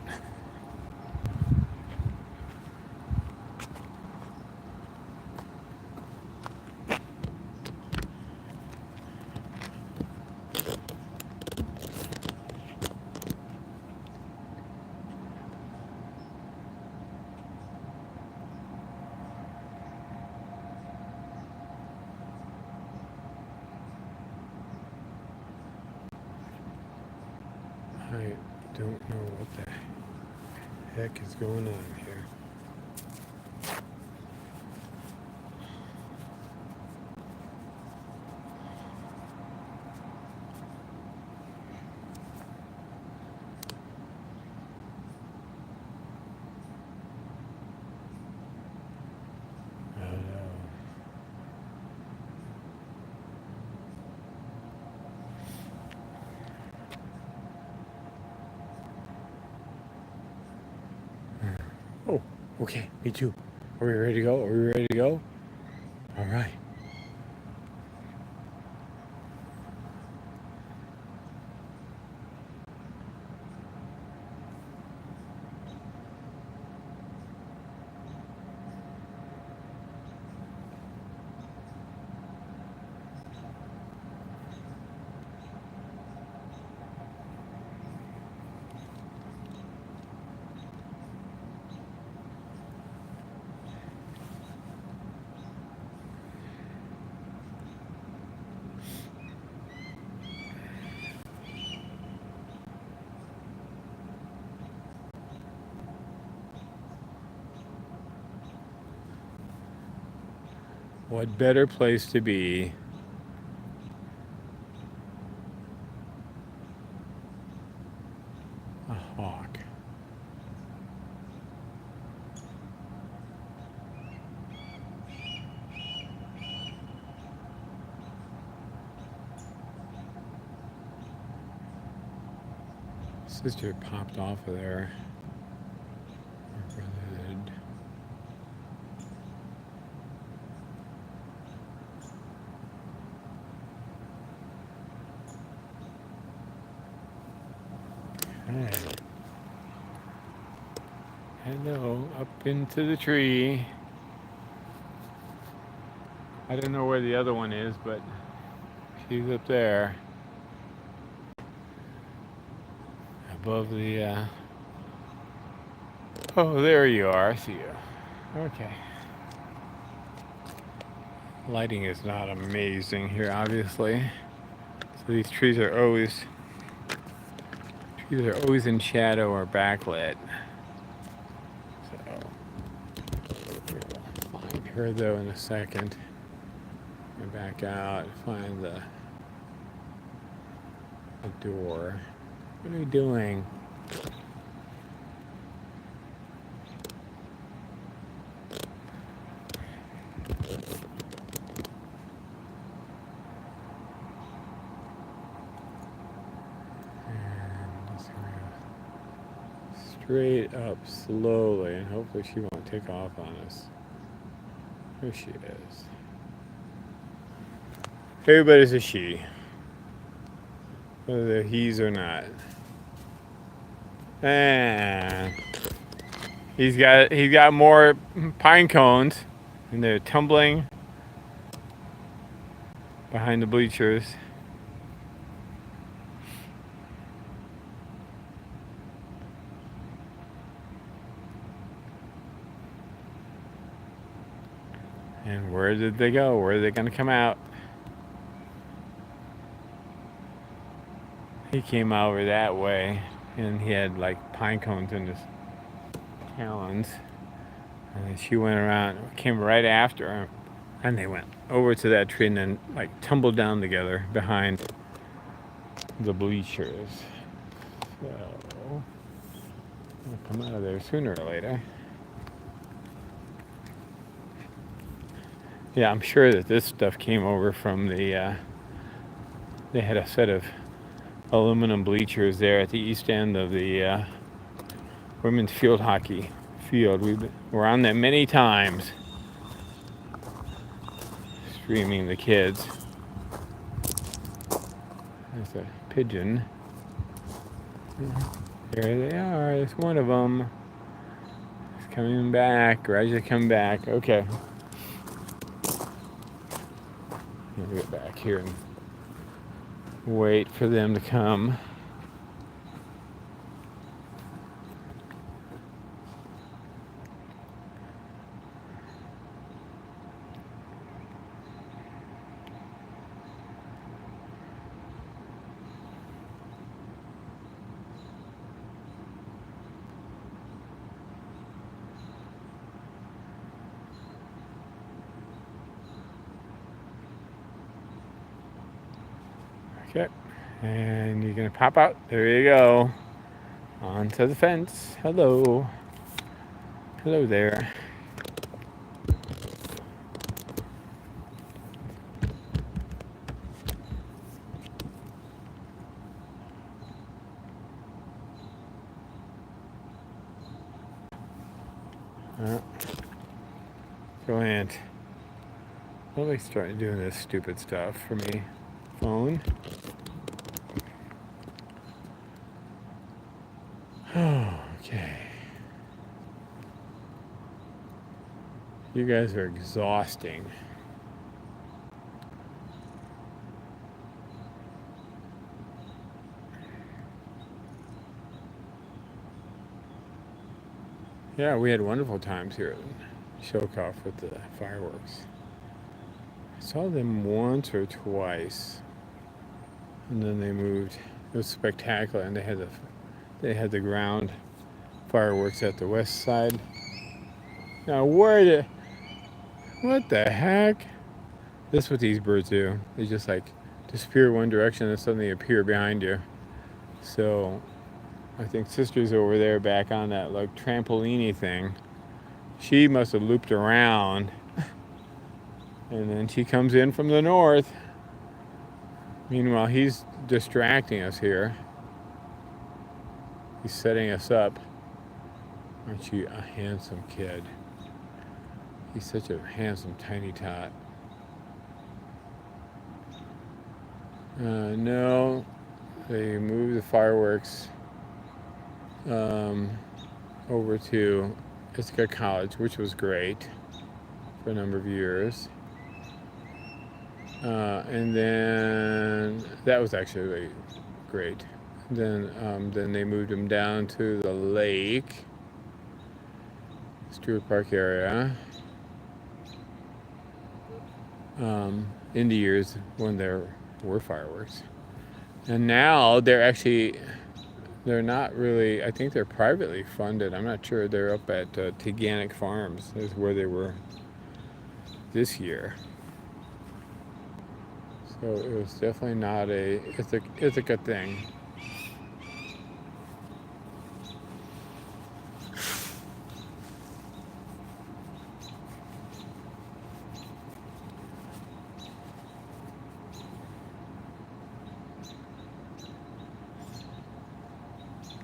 I don't know what the heck is going on here. Oh, okay, me too. Are we ready to go? Are we ready to go? All right. What better place to be? A hawk. Sister popped off of there. Her brother did. Hey. Hello, up into the tree. I don't know where the other one is, but she's up there. Above the, Oh, there you are. I see you. Okay. Lighting is not amazing here, obviously. So these trees are always in shadow or backlit. So we'll find her though in a second. And back out, find the door. What are you doing? And just go straight up slowly, and hopefully she won't take off on us. There she is. Everybody's a she, whether they're he's or not. And he's got more pine cones, and they're tumbling behind the bleachers. And where did they go? Where are they going to come out? He came over that way, and he had like pine cones in his talons. And then she went around, came right after him, and they went over to that tree and then like tumbled down together behind the bleachers. So they'll come out of there sooner or later. Yeah, I'm sure that this stuff came over from the. They had a set of aluminum bleachers there at the east end of the women's field hockey field. We're on there many times, streaming the kids. There's a pigeon. There they are. There's one of them. It's coming back. Ready to come back. Okay. Let me get back here and wait for them to come. Okay, and you're gonna pop out. There you go. Onto the fence. Hello. Hello there. Go ahead. Why are they starting doing this stupid stuff for me? Phone. Okay. You guys are exhausting. Yeah, we had wonderful times here at Shokoff with the fireworks. I saw them once or twice, and then they moved. It was spectacular, and they had the ground fireworks at the west side. Now what the heck? That's what these birds do. They just like disappear one direction and suddenly appear behind you. So I think sister's over there back on that like trampoline thing. She must have looped around, and then she comes in from the north. Meanwhile, he's distracting us here. He's setting us up. Aren't you a handsome kid? He's such a handsome tiny tot. No, they moved the fireworks over to Ithaca College, which was great for a number of years. And then that was actually really great. Then they moved them down to the lake, Stewart Park area, in the years when there were fireworks. And now they're not really, I think they're privately funded. I'm not sure. They're up at Teganic Farms is where they were this year. So it was definitely not a Ithaca thing.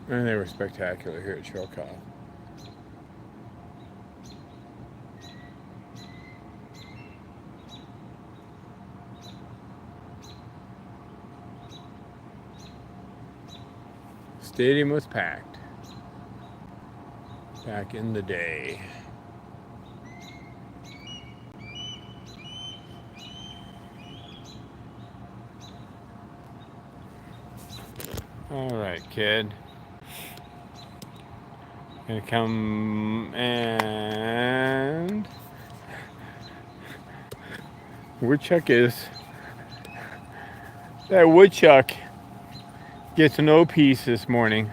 And they were spectacular here at Shokoff. Stadium was packed back in the day. All right, kid. Gonna come and Woodchuck that Woodchuck gets no peace this morning.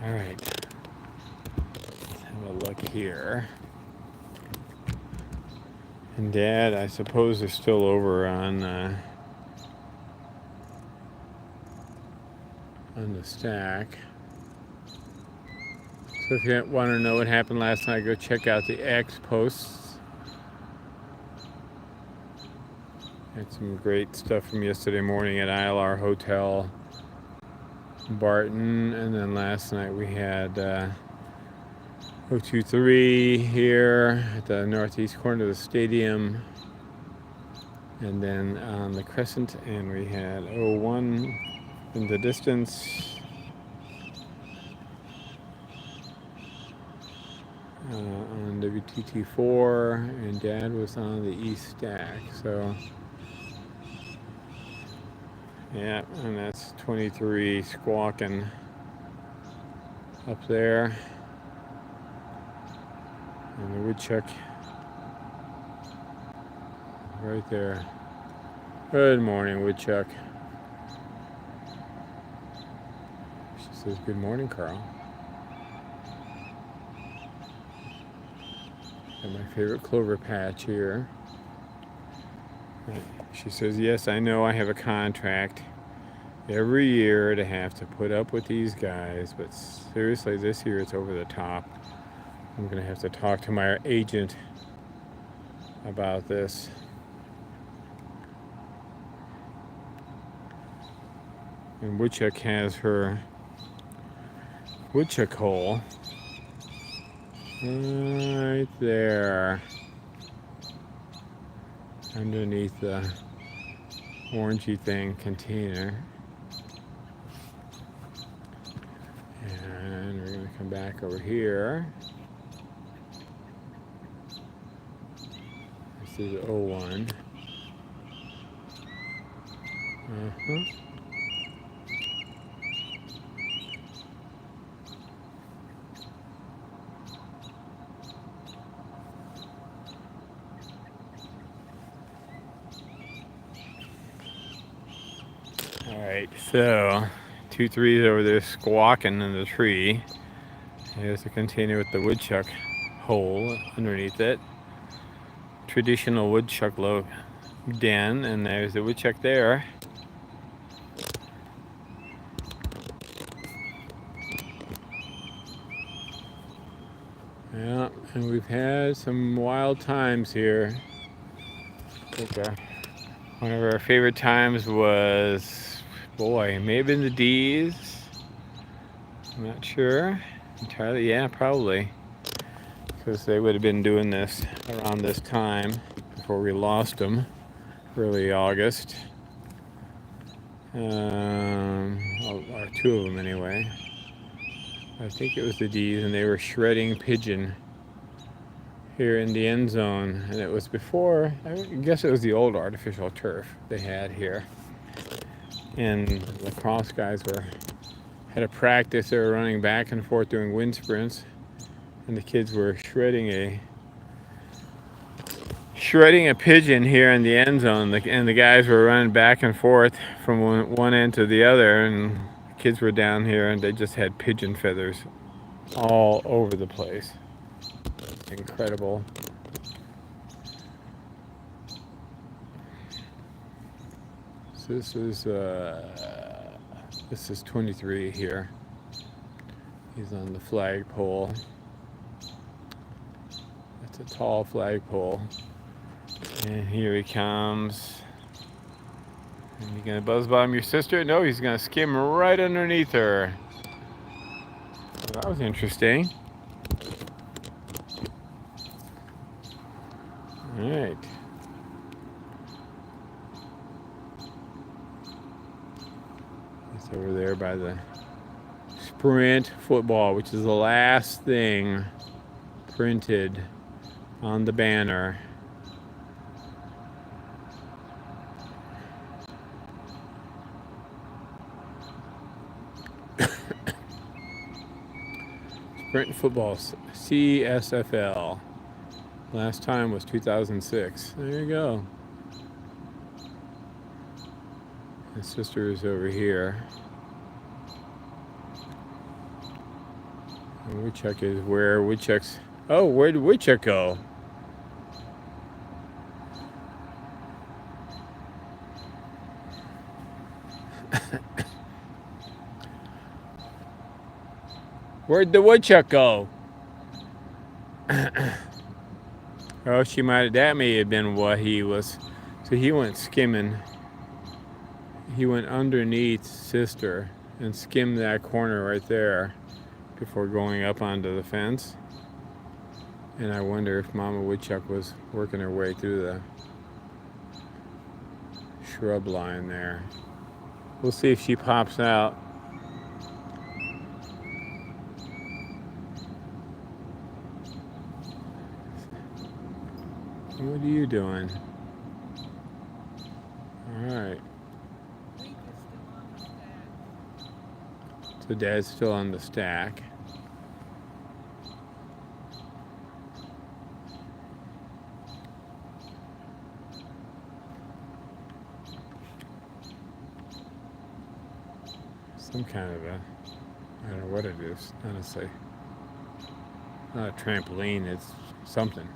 All right, let's have a look here. And Dad, I suppose, is still over on the stack. So if you want to know what happened last night, go check out the X posts. Had some great stuff from yesterday morning at ILR Hotel Barton, and then last night we had O23 here at the northeast corner of the stadium, and then on the crescent, and we had O1 in the distance, on WTT4, and Dad was on the east stack. So yeah, and that's 23 squawking up there. And the Woodchuck right there. Good morning, Woodchuck. She says, good morning, Karel. Got my favorite clover patch here. She says, yes, I know I have a contract every year to have to put up with these guys, but seriously, this year it's over the top. I'm gonna have to talk to my agent about this. And Woodchuck has her Woodchuck hole right there underneath the orangey thing container. And we're going to come back over here. This is O1. Alright, so 23's over there squawking in the tree. There's the container with the woodchuck hole underneath it. Traditional woodchuck den, and there's the woodchuck there. Yeah, and we've had some wild times here. Okay. One of our favorite times was, boy, maybe in the D's. I'm not sure entirely. Yeah, probably. Because they would have been doing this around this time before we lost them, early August. Or two of them anyway. I think it was the D's, and they were shredding pigeon here in the end zone. And it was before, I guess it was the old artificial turf they had here. And the lacrosse guys had a practice. They were running back and forth doing wind sprints, and the kids were shredding a pigeon here in the end zone, and the guys were running back and forth from one end to the other, and the kids were down here, and they just had pigeon feathers all over the place. Incredible. So this is 23 here. He's on the flagpole. It's a tall flagpole. And here he comes. And you gonna buzz bomb your sister? No, he's gonna skim right underneath her. Well, that was interesting. All right. It's over there by the Sprint football, which is the last thing printed on the banner. Sprint football, CSFL. Last time was 2006. There you go. His sister is over here. And Woodchuck is where Woodchuck's... Oh, where did Woodchuck go? Where'd the woodchuck go? Oh, that may have been what he was. So he went skimming. He went underneath sister and skimmed that corner right there before going up onto the fence. And I wonder if Mama Woodchuck was working her way through the shrub line there. We'll see if she pops out. What are you doing? All right. So Dad's still on the stack. Some kind of I don't know what it is, honestly. Not a trampoline, it's something.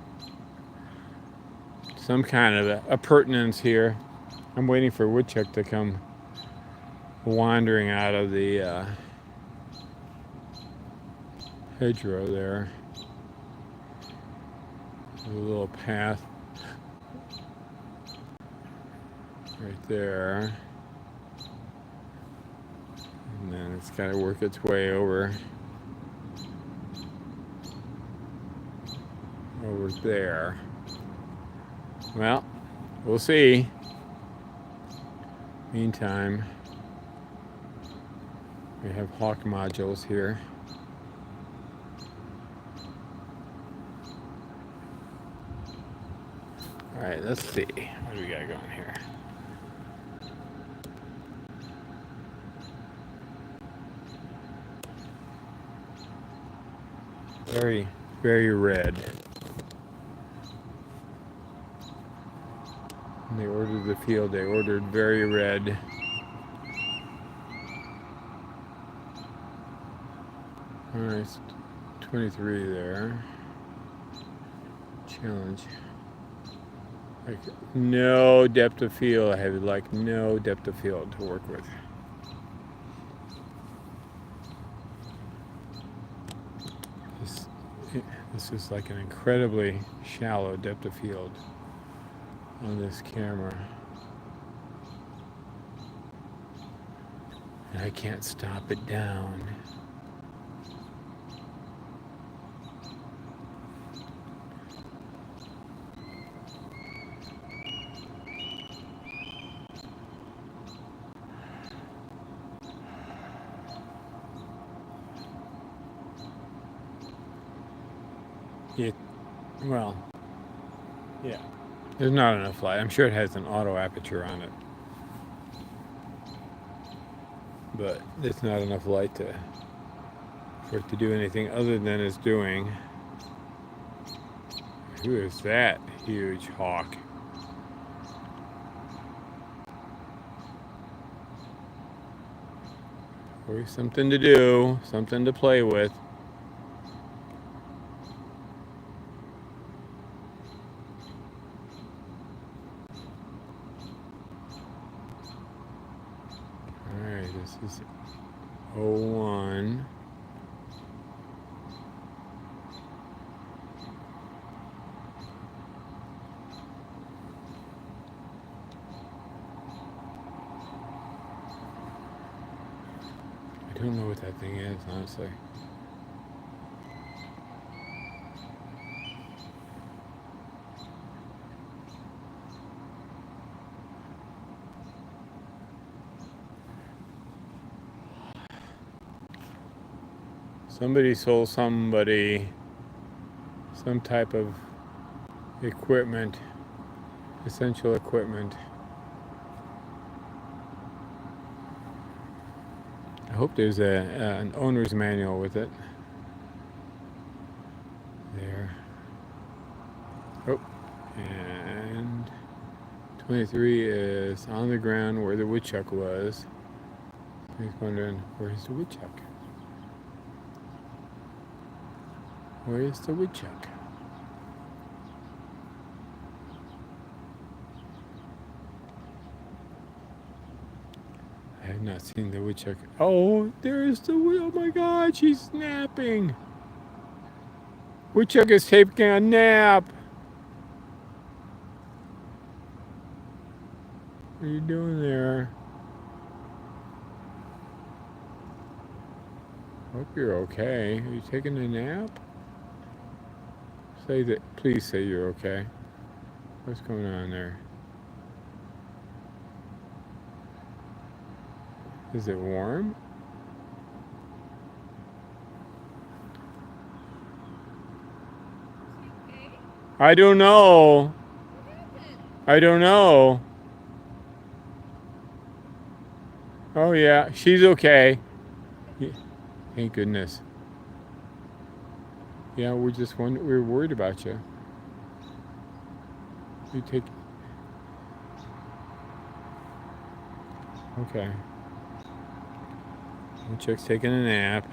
Some kind of appurtenance here. I'm waiting for Woodchuck to come wandering out of the hedgerow there. There's a little path right there. And then it's got to work its way over there. Well, we'll see. Meantime, we have hawk modules here. All right, let's see. What do we got going here? Very, very red. When they ordered the field, they ordered very red. All right, 23 there. Challenge. Like no depth of field. I have like no depth of field to work with. This is like an incredibly shallow depth of field on this camera. And I can't stop it down. Well, yeah, there's not enough light. I'm sure it has an auto aperture on it, but there's not enough light for it to do anything other than it's doing. Who is that huge hawk? Always something to do, something to play with. This is O1. I don't know what that thing is, honestly. Somebody sold somebody some type of equipment, essential equipment. I hope there's an owner's manual with it. There. Oh, and 23 is on the ground where the woodchuck was. He's wondering, where's the woodchuck? Where's the woodchuck? I have not seen the woodchuck. Oh, there's the woodchuck. Oh my God, she's napping. Woodchuck is taking a nap. What are you doing there? Hope you're okay. Are you taking a nap? Say that. Please say you're okay. What's going on there? Is it warm? I don't know. I don't know. Oh yeah, she's okay. Yeah. Thank goodness. Yeah, we're worried about you. You take. Okay. Woodchuck's taking a nap.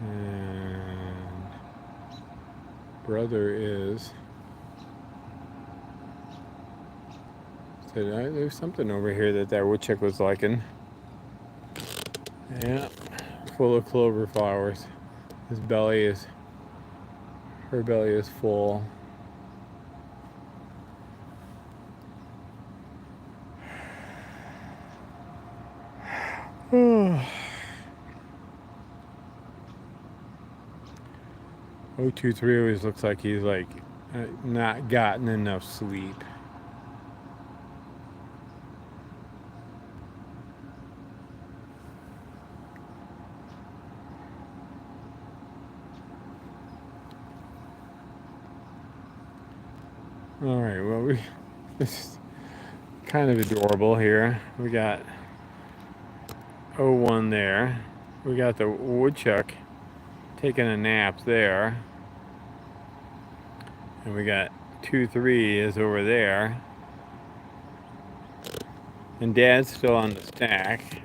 And brother is said, there's something over here that woodchuck was liking. Yeah, full of clover flowers. Her belly is full. O23 always looks like he's like not gotten enough sleep. All right, well, this is kind of adorable here. We got O1 there. We got the woodchuck taking a nap there. And we got 2-3 is over there. And Dad's still on the stack.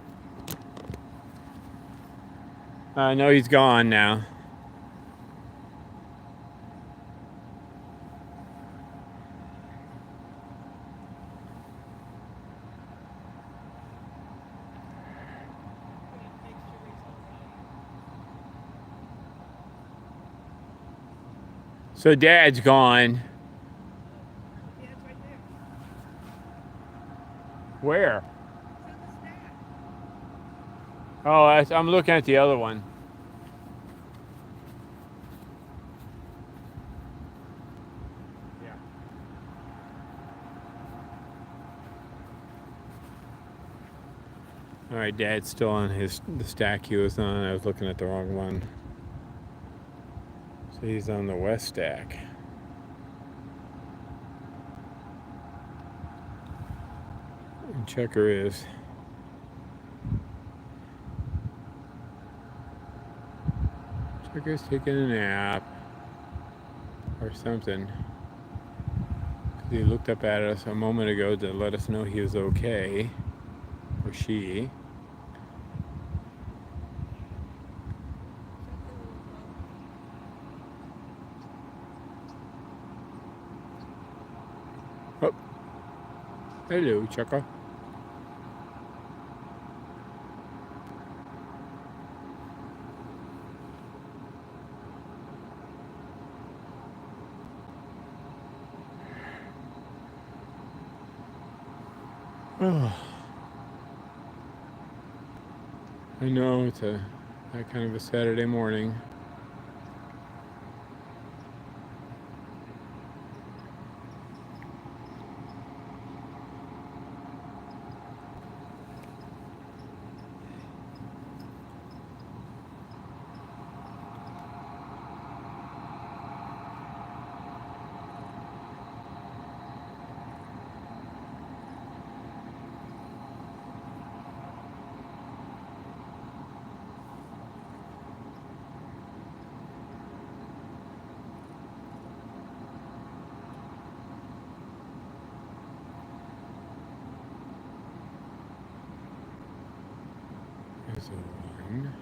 No, he's gone now. So Dad's gone. Yeah, it's right there. Where? It's on the stack. Oh, I'm looking at the other one. Yeah. All right, Dad's still on the stack he was on. I was looking at the wrong one. So he's on the west stack. And Chucker is. Chucker's taking a nap. Or something. He looked up at us a moment ago to let us know he was okay. Or she. Oh. Hello, Chucker. Oh. I know it's that kind of a Saturday morning. There's a one.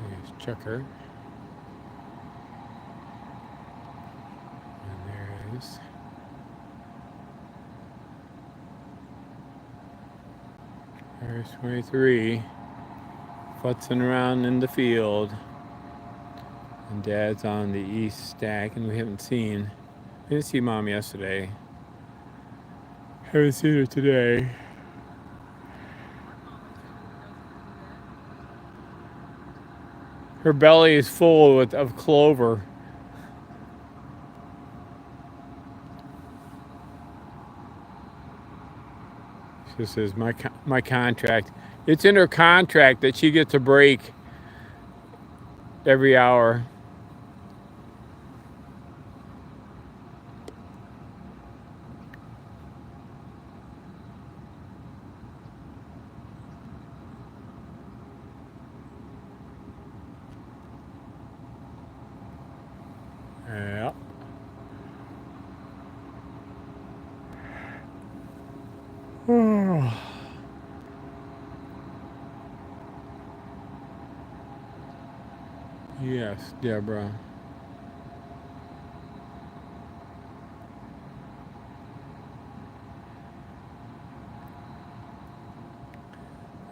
There's Chucker. And there's 23 futzing around in the field. And Dad's on the east stack, and we didn't see Mom yesterday. Haven't seen her today. Her belly is full of clover. She says, my contract. It's in her contract that she gets a break every hour. Yeah. Yes, Deborah.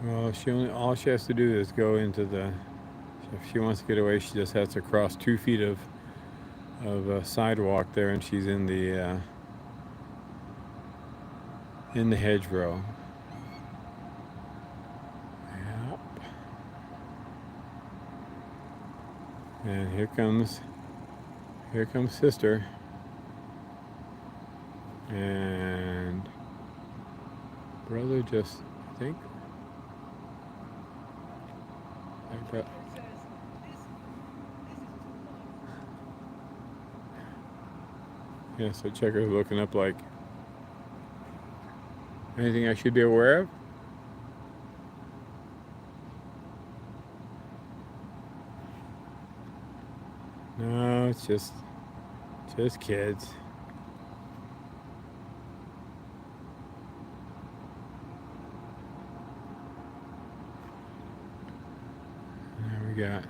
Well, all she has to do is go into the. If she wants to get away, she just has to cross 2 feet of sidewalk there, and she's in the hedgerow. Yep. And here comes sister. And brother just, I think. Yeah, so Checker's looking up like, anything I should be aware of? No, it's just kids. There we got.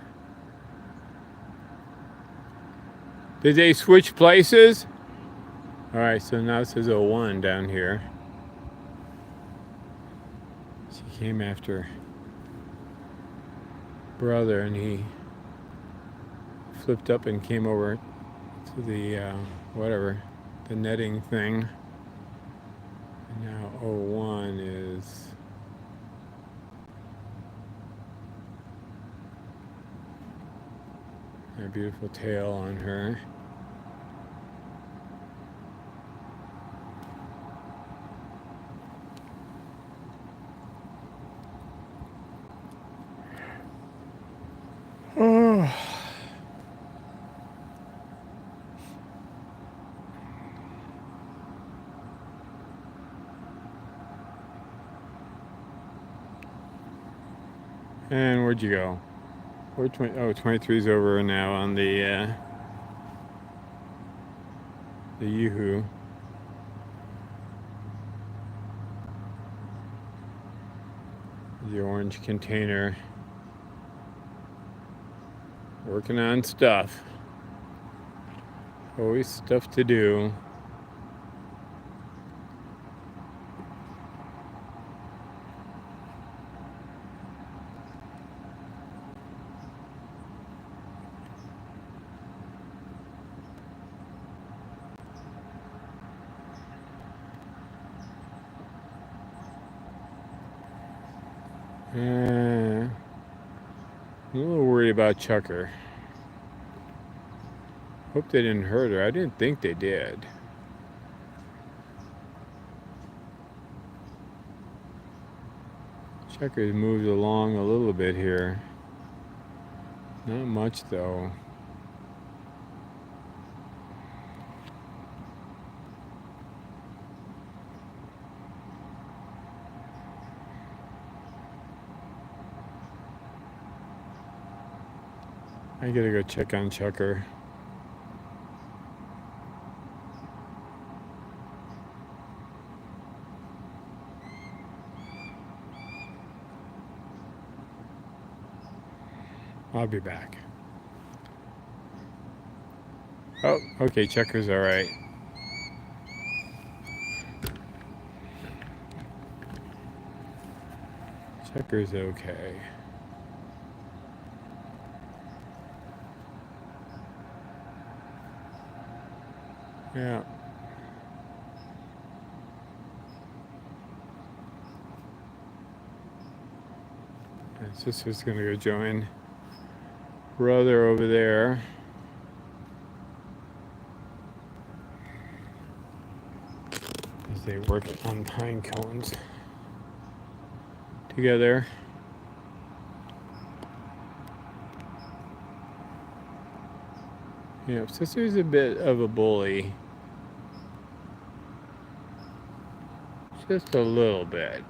Did they switch places? All right, so now it says 01 down here. She came after brother, and he flipped up and came over to the whatever, the netting thing. And now 01 is a beautiful tail on her. Oh. And where'd you go? Where 23's over now on the Yoo-hoo. The orange container. Working on stuff. Always stuff to do. I'm a little worried about Chucker. Hope they didn't hurt her. I didn't think they did. Chucker's moved along a little bit here. Not much though. I gotta go check on Chucker. I'll be back. Oh, okay, Chucker's all right. Chucker's okay. Yeah. And sister's gonna go join brother over there. As they work on pine cones together. Yeah, sister's a bit of a bully. Just a little bit.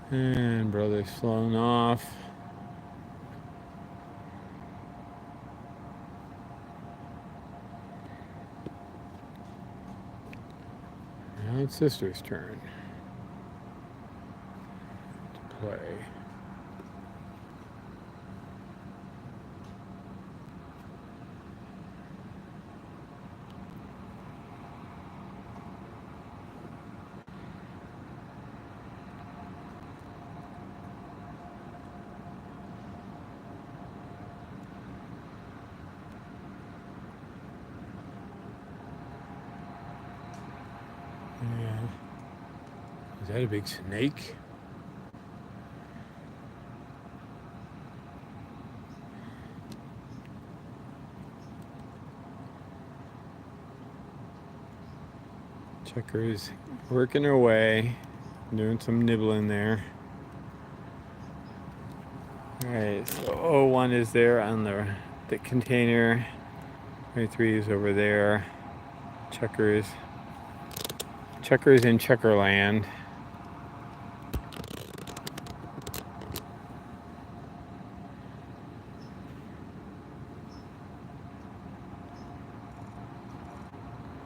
And brother's flown off. Now it's sister's turn to play. Yeah. Is that a big snake? Chucker's working her way, doing some nibbling there. Alright, so O1 is there on the container. 23 is over there. Chucker's in Chuckerland.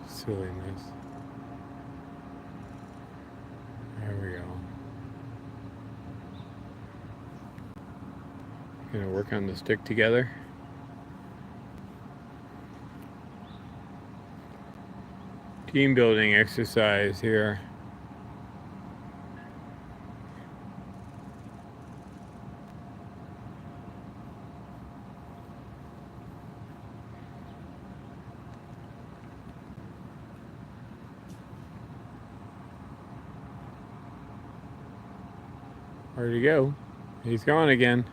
Silliness. There we go. Gonna work on the stick together. Team building exercise here. Where'd he go? He's gone again.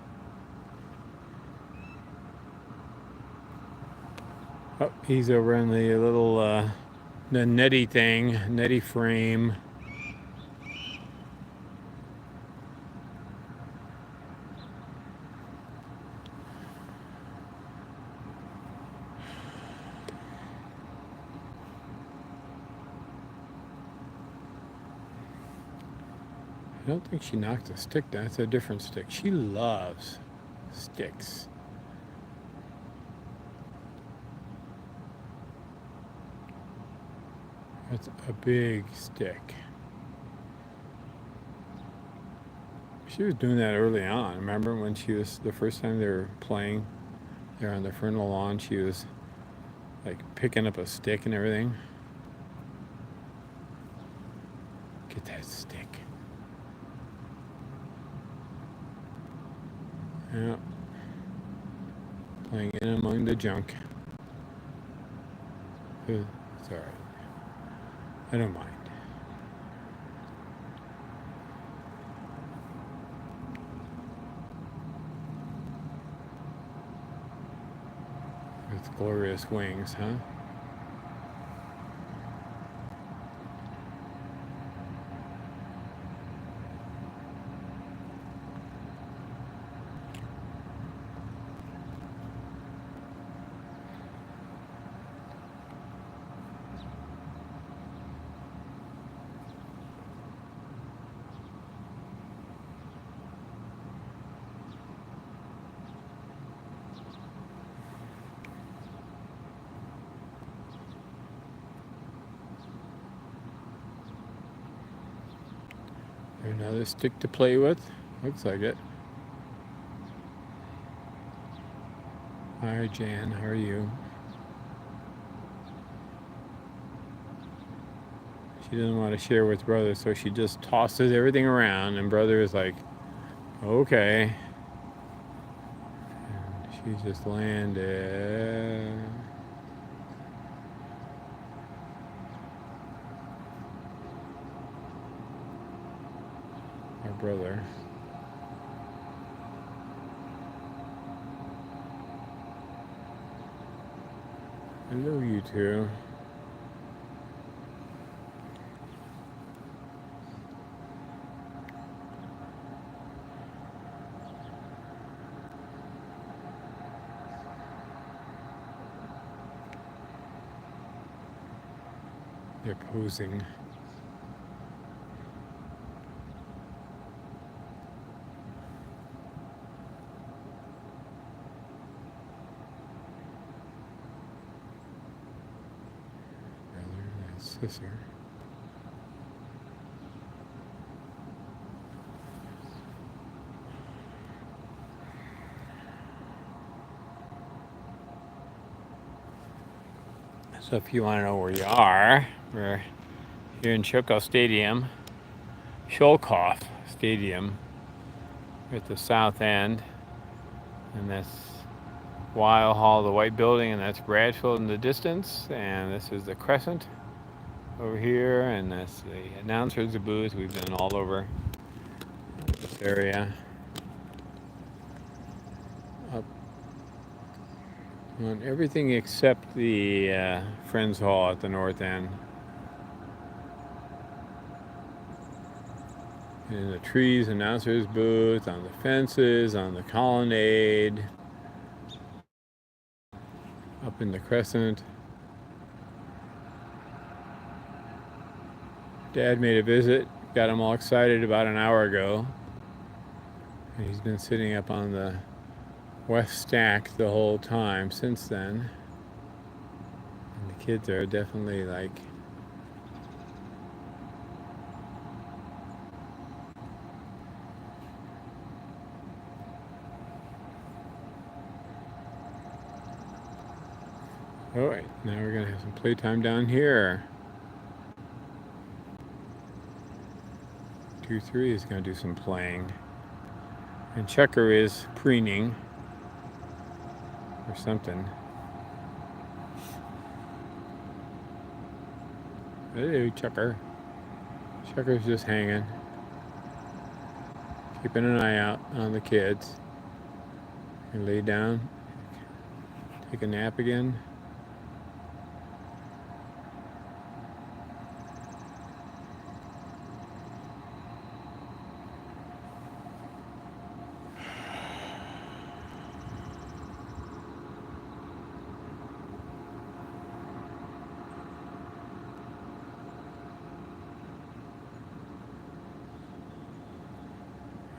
Oh, he's over in the little the netty thing, netty frame. I don't think she knocked a stick down. It's a different stick. She loves sticks. That's a big stick. She was doing that early on. Remember when she was, the first time they were playing there on the frontal lawn, she was like picking up a stick and everything. Get that stick. Yeah. Playing in among the junk. It's alright. I don't mind. With glorious wings, huh? Another stick to play with. Looks like it. Hi, Jan. How are you? She doesn't want to share with brother, so she just tosses everything around, and brother is like, okay. And she just landed. Our brother. Hello, you two. They're posing. Brother and sister. So if you want to know where you are, we're here in Shokov Stadium, Sholkoff Stadium, we're at the south end, and that's Weil Hall, the white building, and that's Bradfield in the distance, and this is the Crescent. over here, and that's the announcer's booth. We've been all over this area. Up on everything except the Friends Hall at the north end. In the trees, announcer's booth, on the fences, on the colonnade, up in the crescent. Dad made a visit, got him all excited about an hour ago. And he's been sitting up on the west stack the whole time since then. And the kids are definitely like all right, now we're gonna have some playtime down here. 23 is gonna do some playing. And Chucker is preening or something. Hello, Chucker. Chucker's just hanging, keeping an eye out on the kids. And lay down, take a nap again.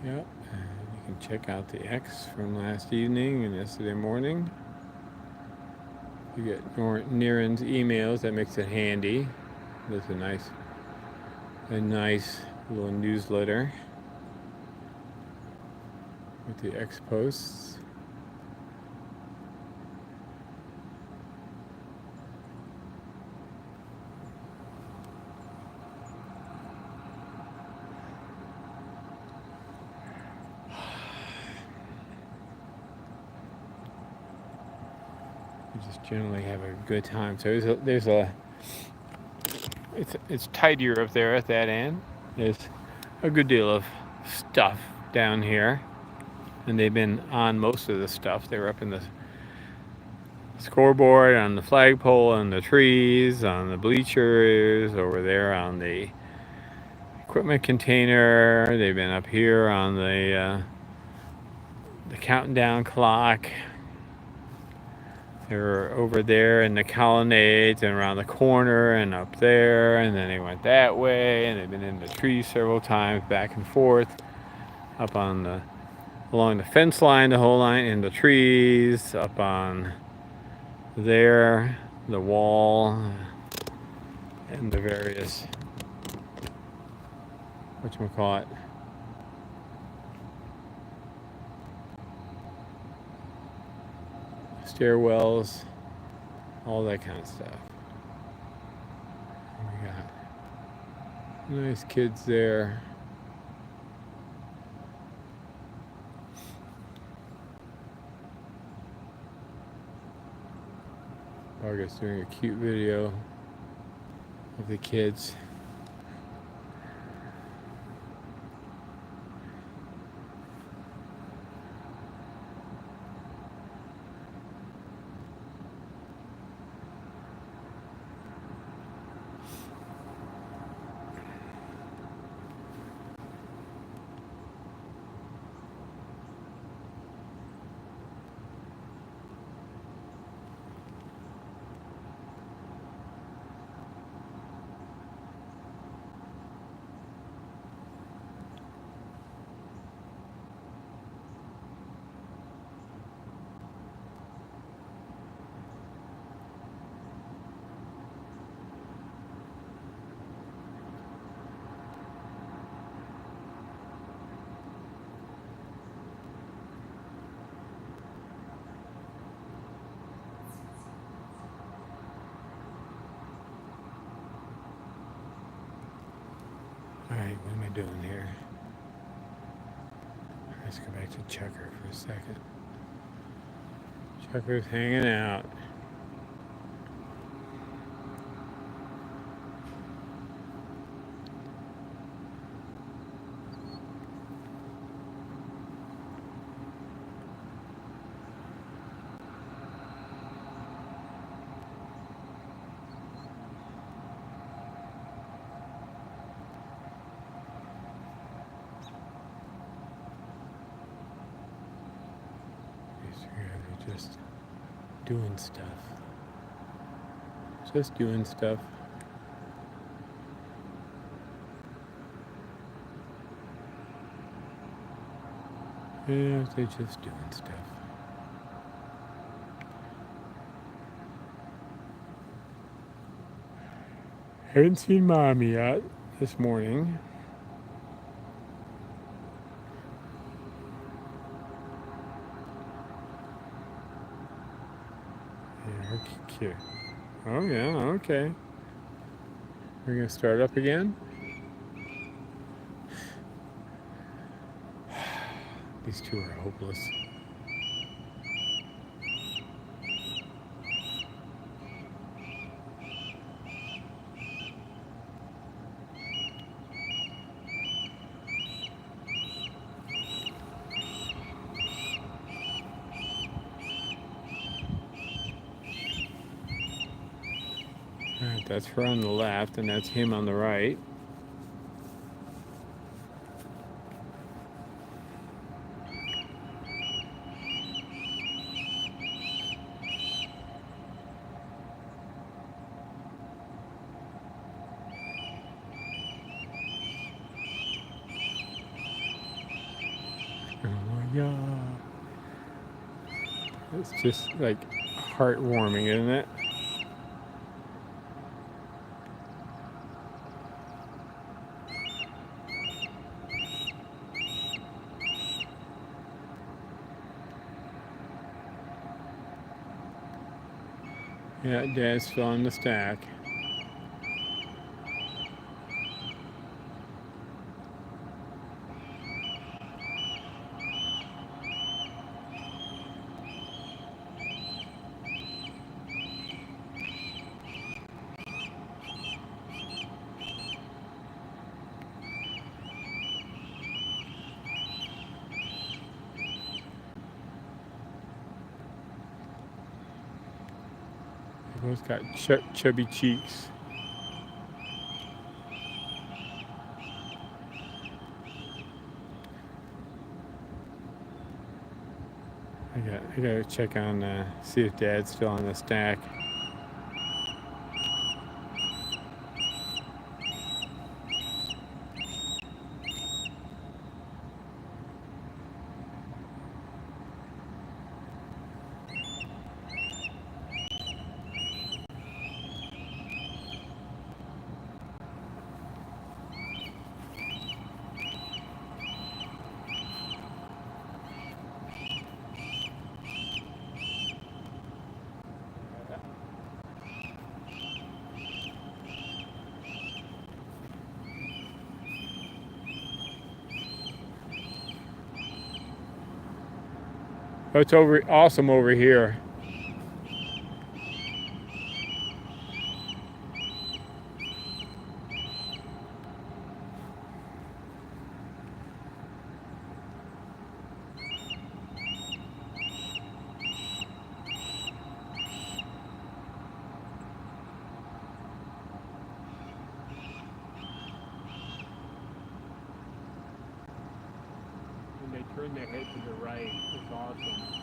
Yep, and you can check out the X from last evening and yesterday morning. You get Niren's emails, that makes it handy. That's a nice little newsletter with the X posts. We just generally have a good time. So it's tidier up there at that end. There's a good deal of stuff down here, and they've been on most of the stuff. They were up in the scoreboard, on the flagpole, on the trees, on the bleachers, over there on the equipment container. They've been up here on the counting down clock. They were over there in the colonnades and around the corner and up there, and then they went that way, and they've been in the trees several times, back and forth, up on along the fence line, the whole line, in the trees, up on there, the wall, and the various, whatchamacallit, stairwells, all that kind of stuff. And we got nice kids there. BOGette's doing a cute video of the kids. Alright, what am I doing here? Let's go back to Chucker for a second. Chucker's hanging out. Just doing stuff. Just doing stuff. Yeah, they're just doing stuff. Haven't seen Mom yet this morning. Yeah, cute. Oh yeah, okay. We're gonna start up again. These two are hopeless. Alright, that's her on the left, and that's him on the right. Oh yeah. It's just like heartwarming, isn't it? Yeah, Dad's still on the stack. They both got chubby cheeks. I gotta check on, see if Dad's still on the stack. Oh, it's awesome over here. When they turn their head to the right, it's awesome.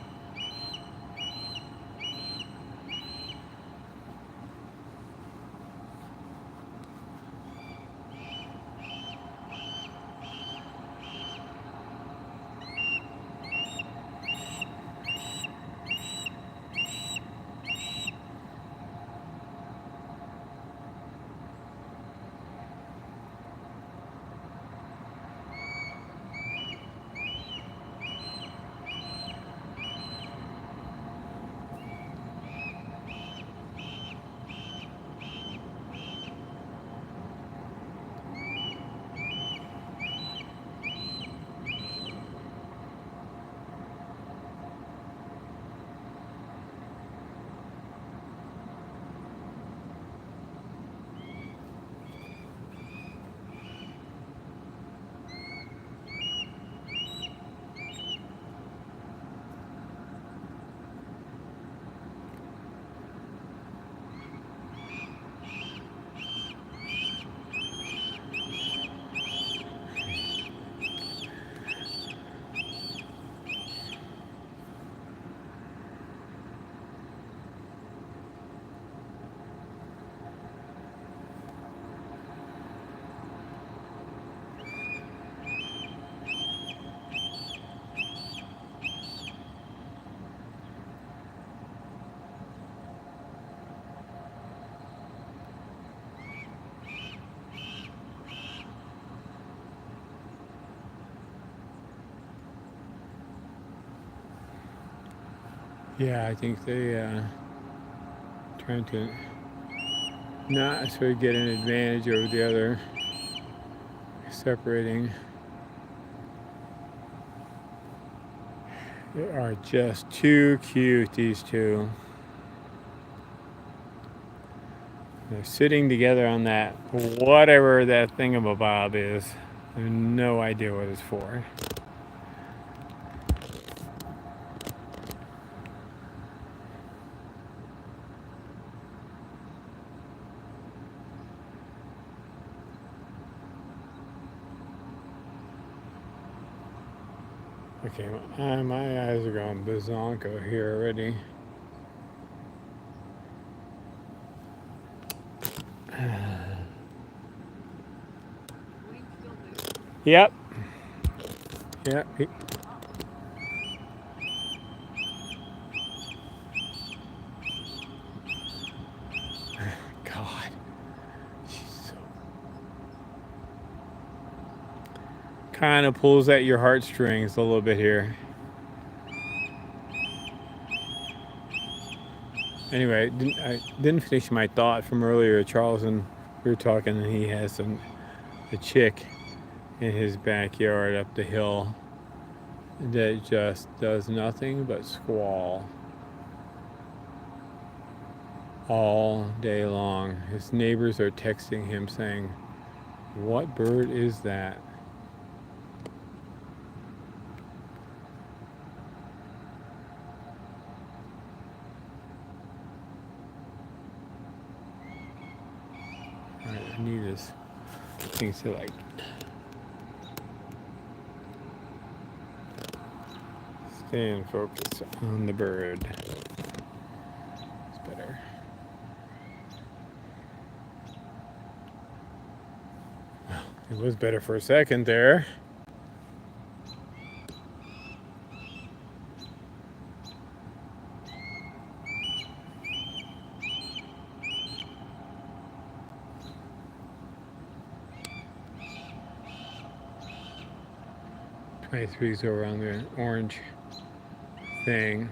Yeah, I think they trying to not sort of get an advantage over the other, separating. They are just too cute, these two. They're sitting together on that, whatever that thingamabob is. I have no idea what it's for. Okay, my eyes are going bazonko here already. Yep. Yep. God. She's so... kind of pulls at your heartstrings a little bit here. Anyway, I didn't finish my thought from earlier. Charles and we were talking, and he has a chick in his backyard up the hill that just does nothing but squall all day long. His neighbors are texting him saying, "What bird is that?" All right, I need this thing to like stay in focus on the bird. It's better. It was better for a second there. O23's over on the orange thing.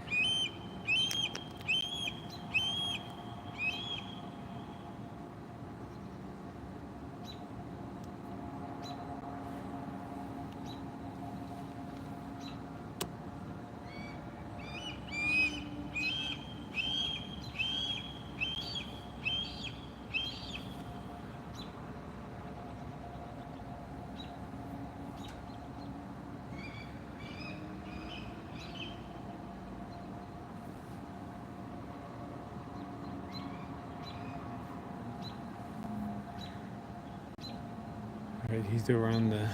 Right, he's around the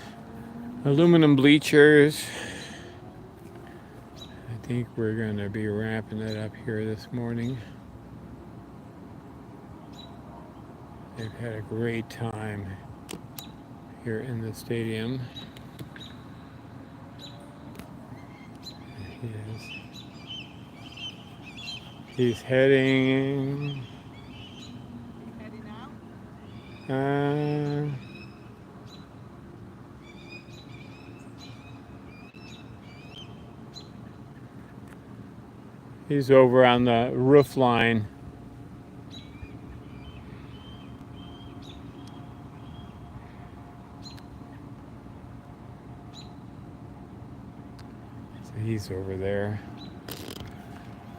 aluminum bleachers. I think we're going to be wrapping it up here this morning. They've had a great time here in the stadium. He's heading. Heading out? He's over on the roof line. So he's over there.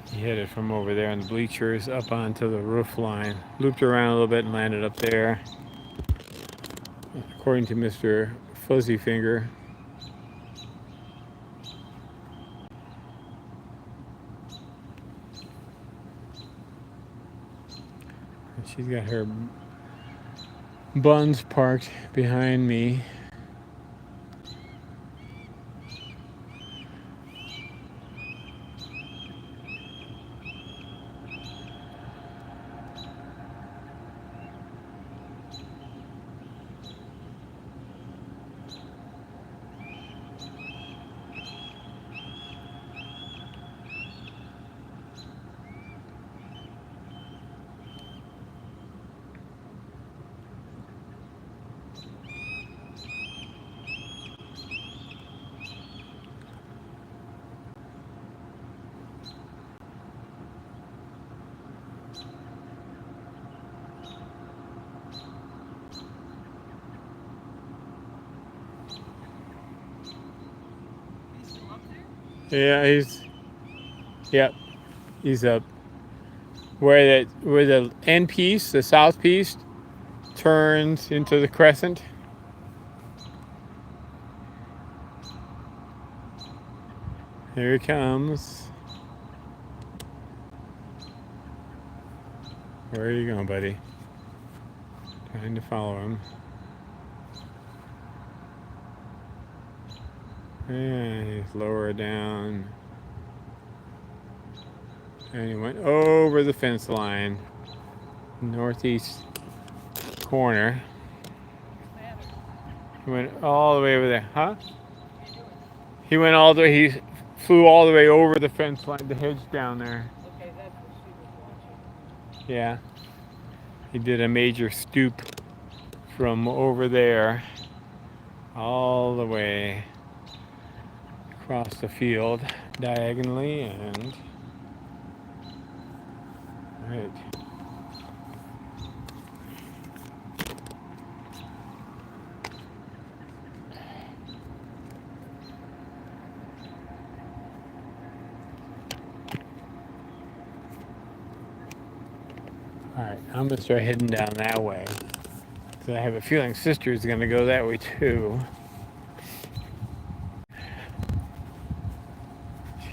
He headed from over there on the bleachers up onto the roof line, looped around a little bit and landed up there. According to Mr. Fuzzy Finger. She's got her buns parked behind me. Yeah, yep, he's up. Where the end piece, the south piece, turns into the crescent. Here he comes. Where are you going, buddy? Trying to follow him. And he's lower down. And he went over the fence line. Northeast corner. He went all the way over there. Huh? He went all the way, he flew all the way over the fence line, the hedge down there. Okay, that's what she was watching. Yeah. He did a major stoop from over there all the way across the field diagonally and right. Alright, I'm gonna start heading down that way. So I have a feeling Sister's gonna go that way too.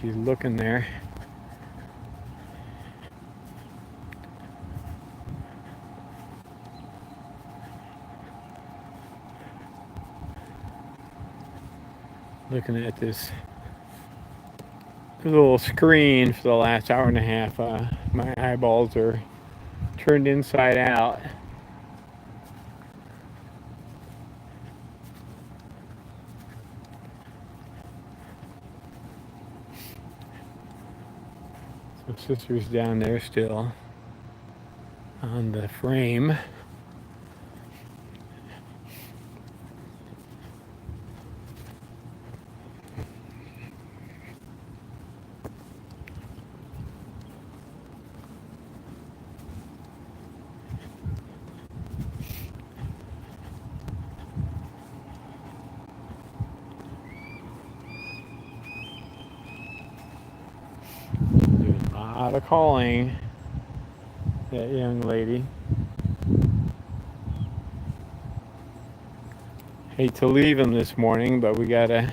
She's looking there. Looking at this little screen for the last hour and a half. My eyeballs are turned inside out. So Sister's down there still on the frame. There's a lot of calling, that young lady. Hate to leave him this morning, but we gotta.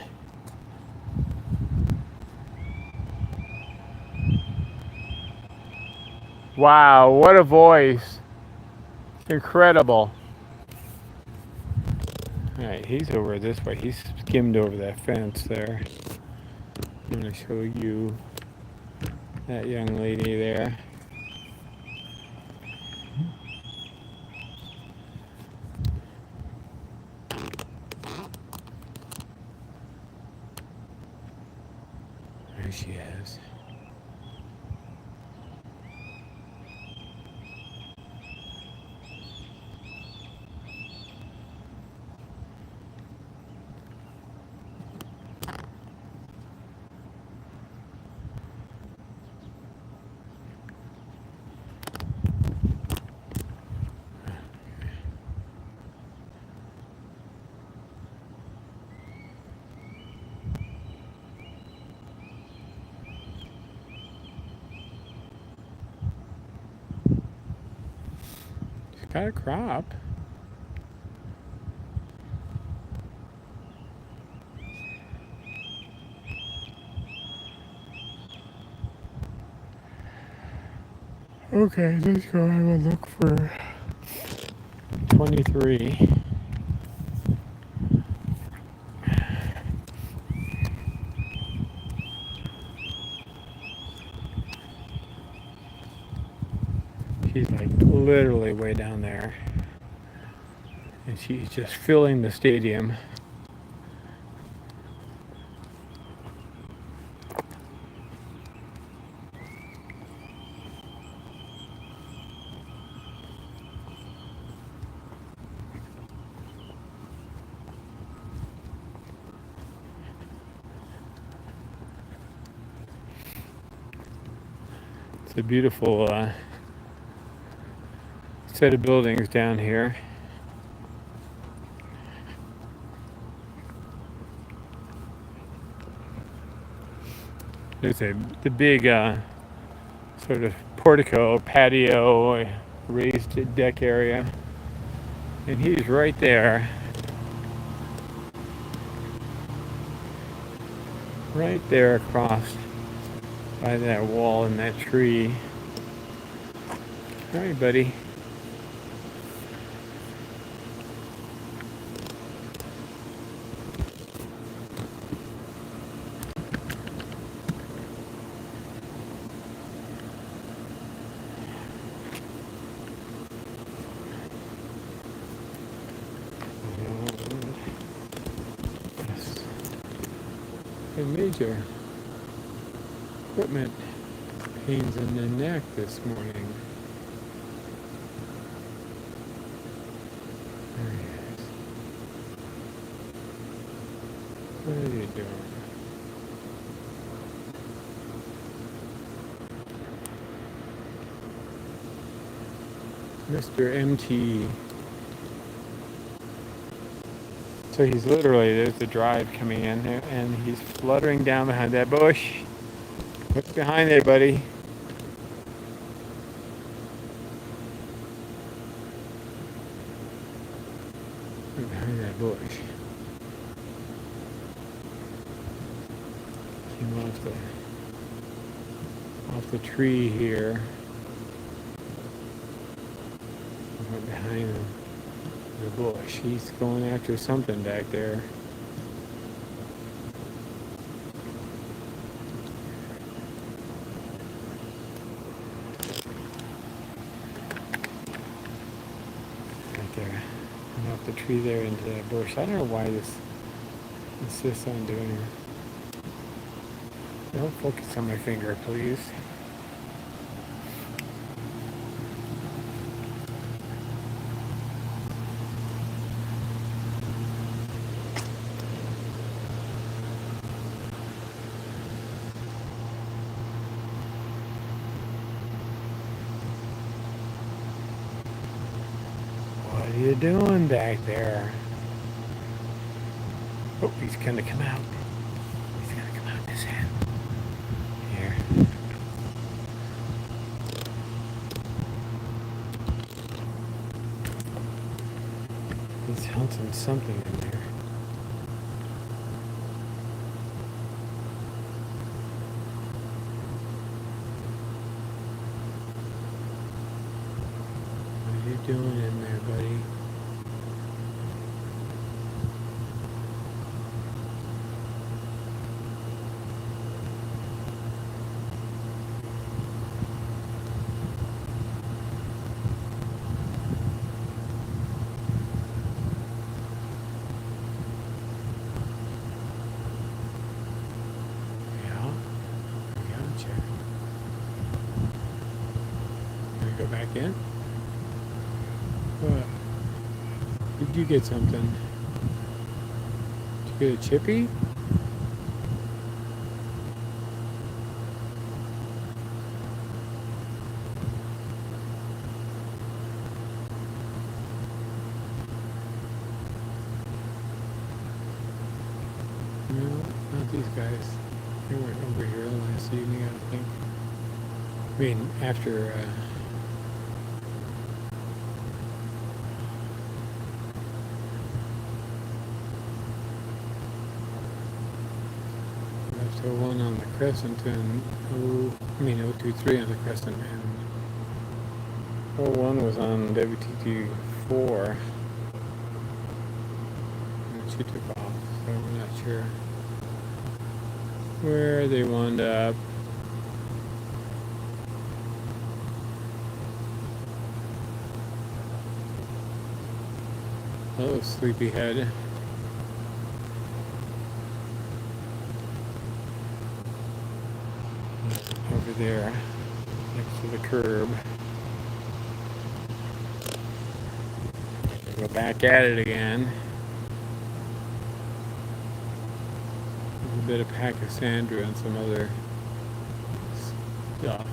Wow, what a voice! Incredible. Alright, he's over this way. He's skimmed over that fence there. I'm gonna show you that young lady there. There she is. She's got a crop. Okay, let's go have a look for 23. She's like literally way down there. And she's just filling the stadium. It's a beautiful set of buildings down here. There's the big sort of portico, patio, raised deck area. And he's right there. Right there across by that wall and that tree. All right, buddy. A major equipment pains in the neck this morning. There he is. What are you doing? Mr. MT. So he's literally, there's the drive coming in there, and he's fluttering down behind that bush. What's behind there, buddy? Look behind that bush. Came off the tree here. Right behind the bush. He's going after something back there. Right there. And off the tree there into that bush. I don't know why this insists on doing it. Don't focus on my finger, please. What are you doing back there? Oh, he's gonna come out. He's gonna come out this hand. Here. He's hunting something in there. What are you doing in there, buddy? Go back in. What? Did you get something? Did you get a chippy? No, not these guys. They weren't over here last evening, I don't think. I mean, after left 01 on the crescent and O23 on the crescent, and 01 was on WTT4. And she took off, so I'm not sure where they wound up. Oh, sleepyhead. Over there, next to the curb. Go back at it again. There's a bit of Pachysandra and some other stuff.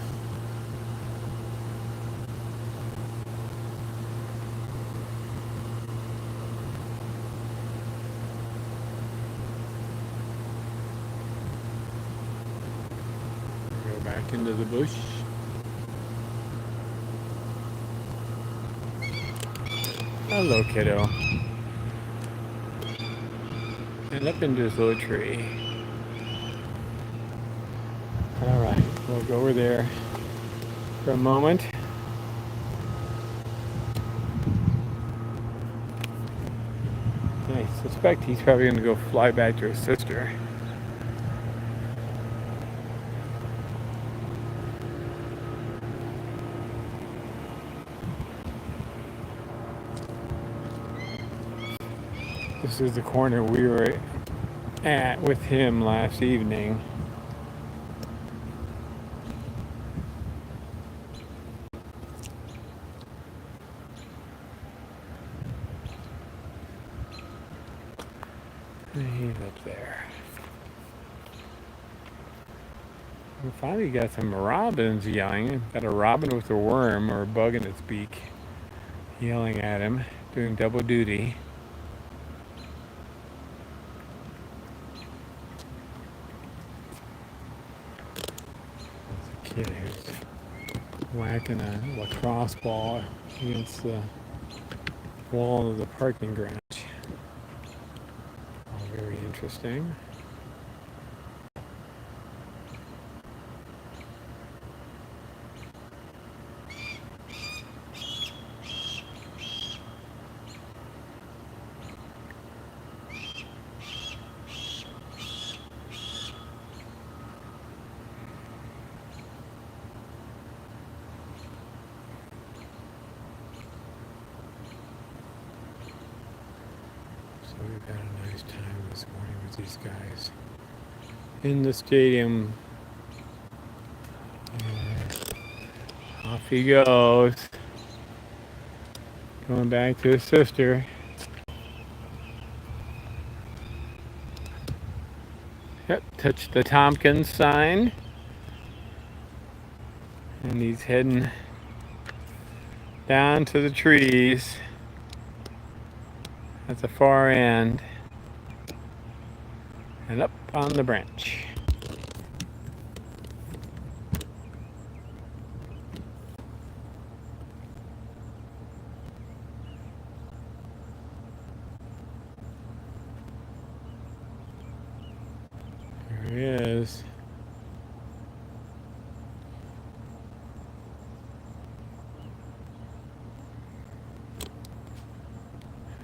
back into the bush. Hello, kiddo. And up into this little tree. Alright, we'll go over there for a moment. I suspect he's probably going to go fly back to his sister. This is the corner we were at with him last evening. He's up there. We finally got some robins yelling. Got a robin with a worm or a bug in its beak yelling at him, doing double duty. There's a kid who's whacking a lacrosse ball against the wall of the parking garage. Very interesting. So we've had a nice time this morning with these guys in the stadium. Off he goes. Going back to his sister. Yep, touched the Tompkins sign. And he's heading down to the trees at the far end and up on the branch. There he is.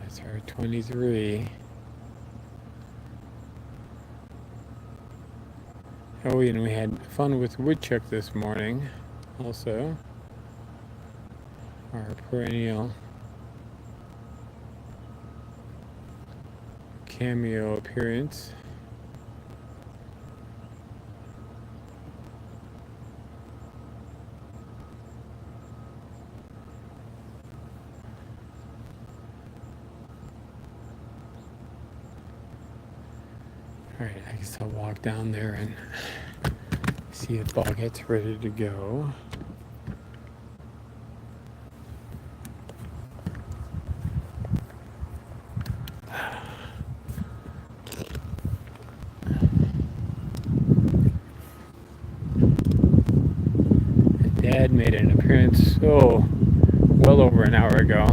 That's our 23. Oh, and we had fun with Woodchuck this morning, also. Our perennial cameo appearance. Alright, I guess I'll walk down there and see if BOGette's ready to go. Dad made an appearance well over an hour ago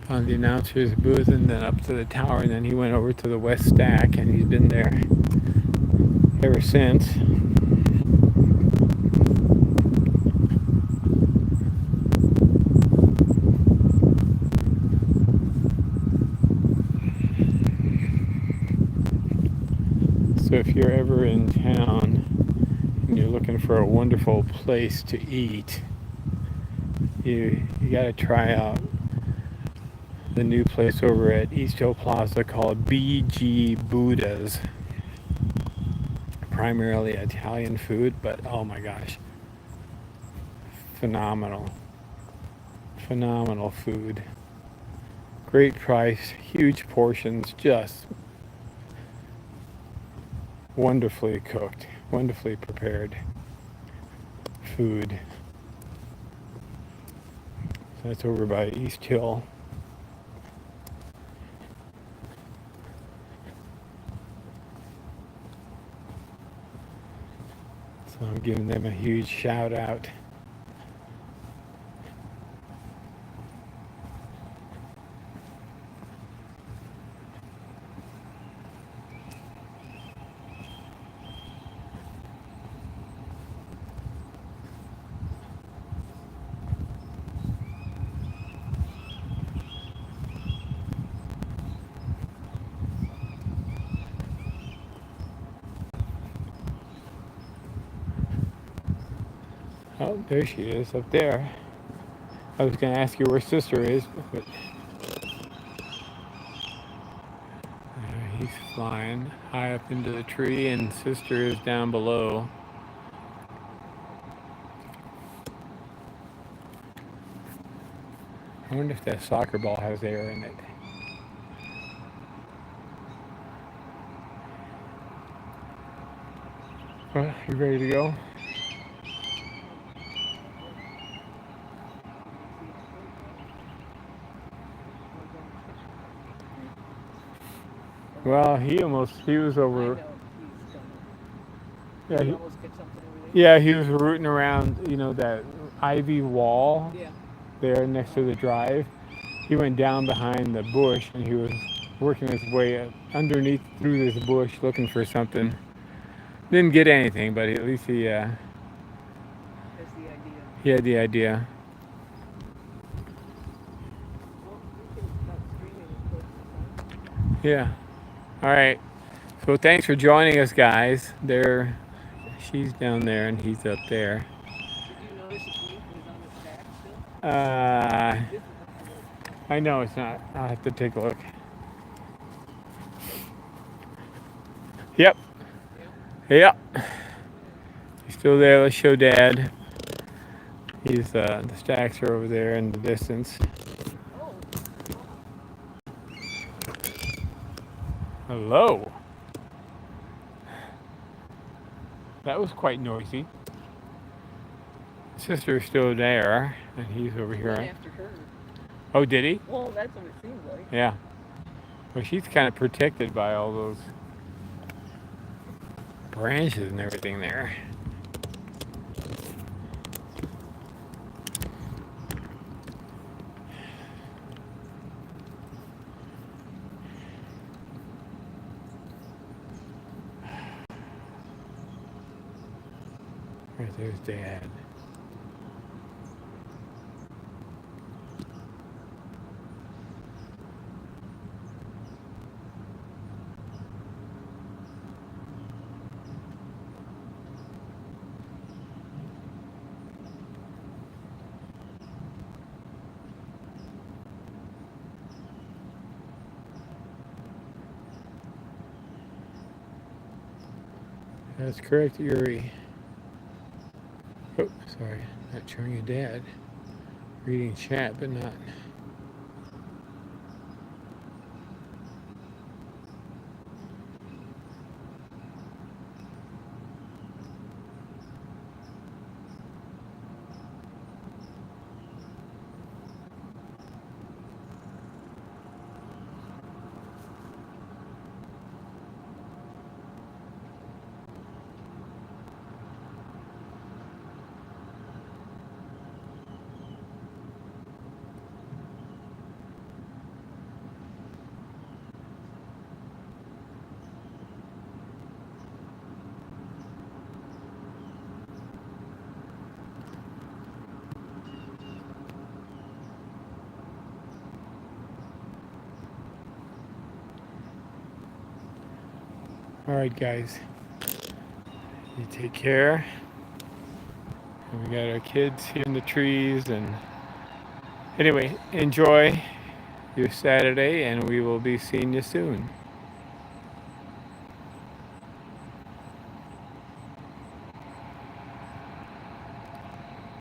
on the announcer's booth and then up to the tower, and then he went over to the west stack and he's been there ever since. So if you're ever in town and you're looking for a wonderful place to eat, you got to try out the new place over at East Hill Plaza called BG Buddha's. Primarily Italian food, but oh my gosh, phenomenal food, great price, huge portions, just wonderfully cooked, wonderfully prepared food. So that's over by East Hill. So I'm giving them a huge shout out. Oh, there she is up there. I was going to ask you where sister is, but he's flying high up into the tree, and sister is down below. I wonder if that soccer ball has air in it. Well, you ready to go? Well, he was over. Yeah, he was rooting around, that ivy wall there next to the drive. He went down behind the bush and he was working his way underneath through this bush looking for something. Didn't get anything, but at least he had the idea. Yeah. All right. So thanks for joining us, guys. She's down there and he's up there. Did you notice the blink was on the stack still? I know it's not. I'll have to take a look. Yep. Yep. He's still there. Let's show Dad. The stacks are over there in the distance. Hello. That was quite noisy. Sister's still there, and he's over here. After her. Oh, did he? Well, that's what it seems like. Yeah. Well, she's kind of protected by all those branches and everything there. Right there's Dad. That's correct, Yuri. Oh, sorry, not showing you Dad. Reading chat, but not. All right, guys. You take care. And we got our kids here in the trees, and anyway, enjoy your Saturday, and we will be seeing you soon.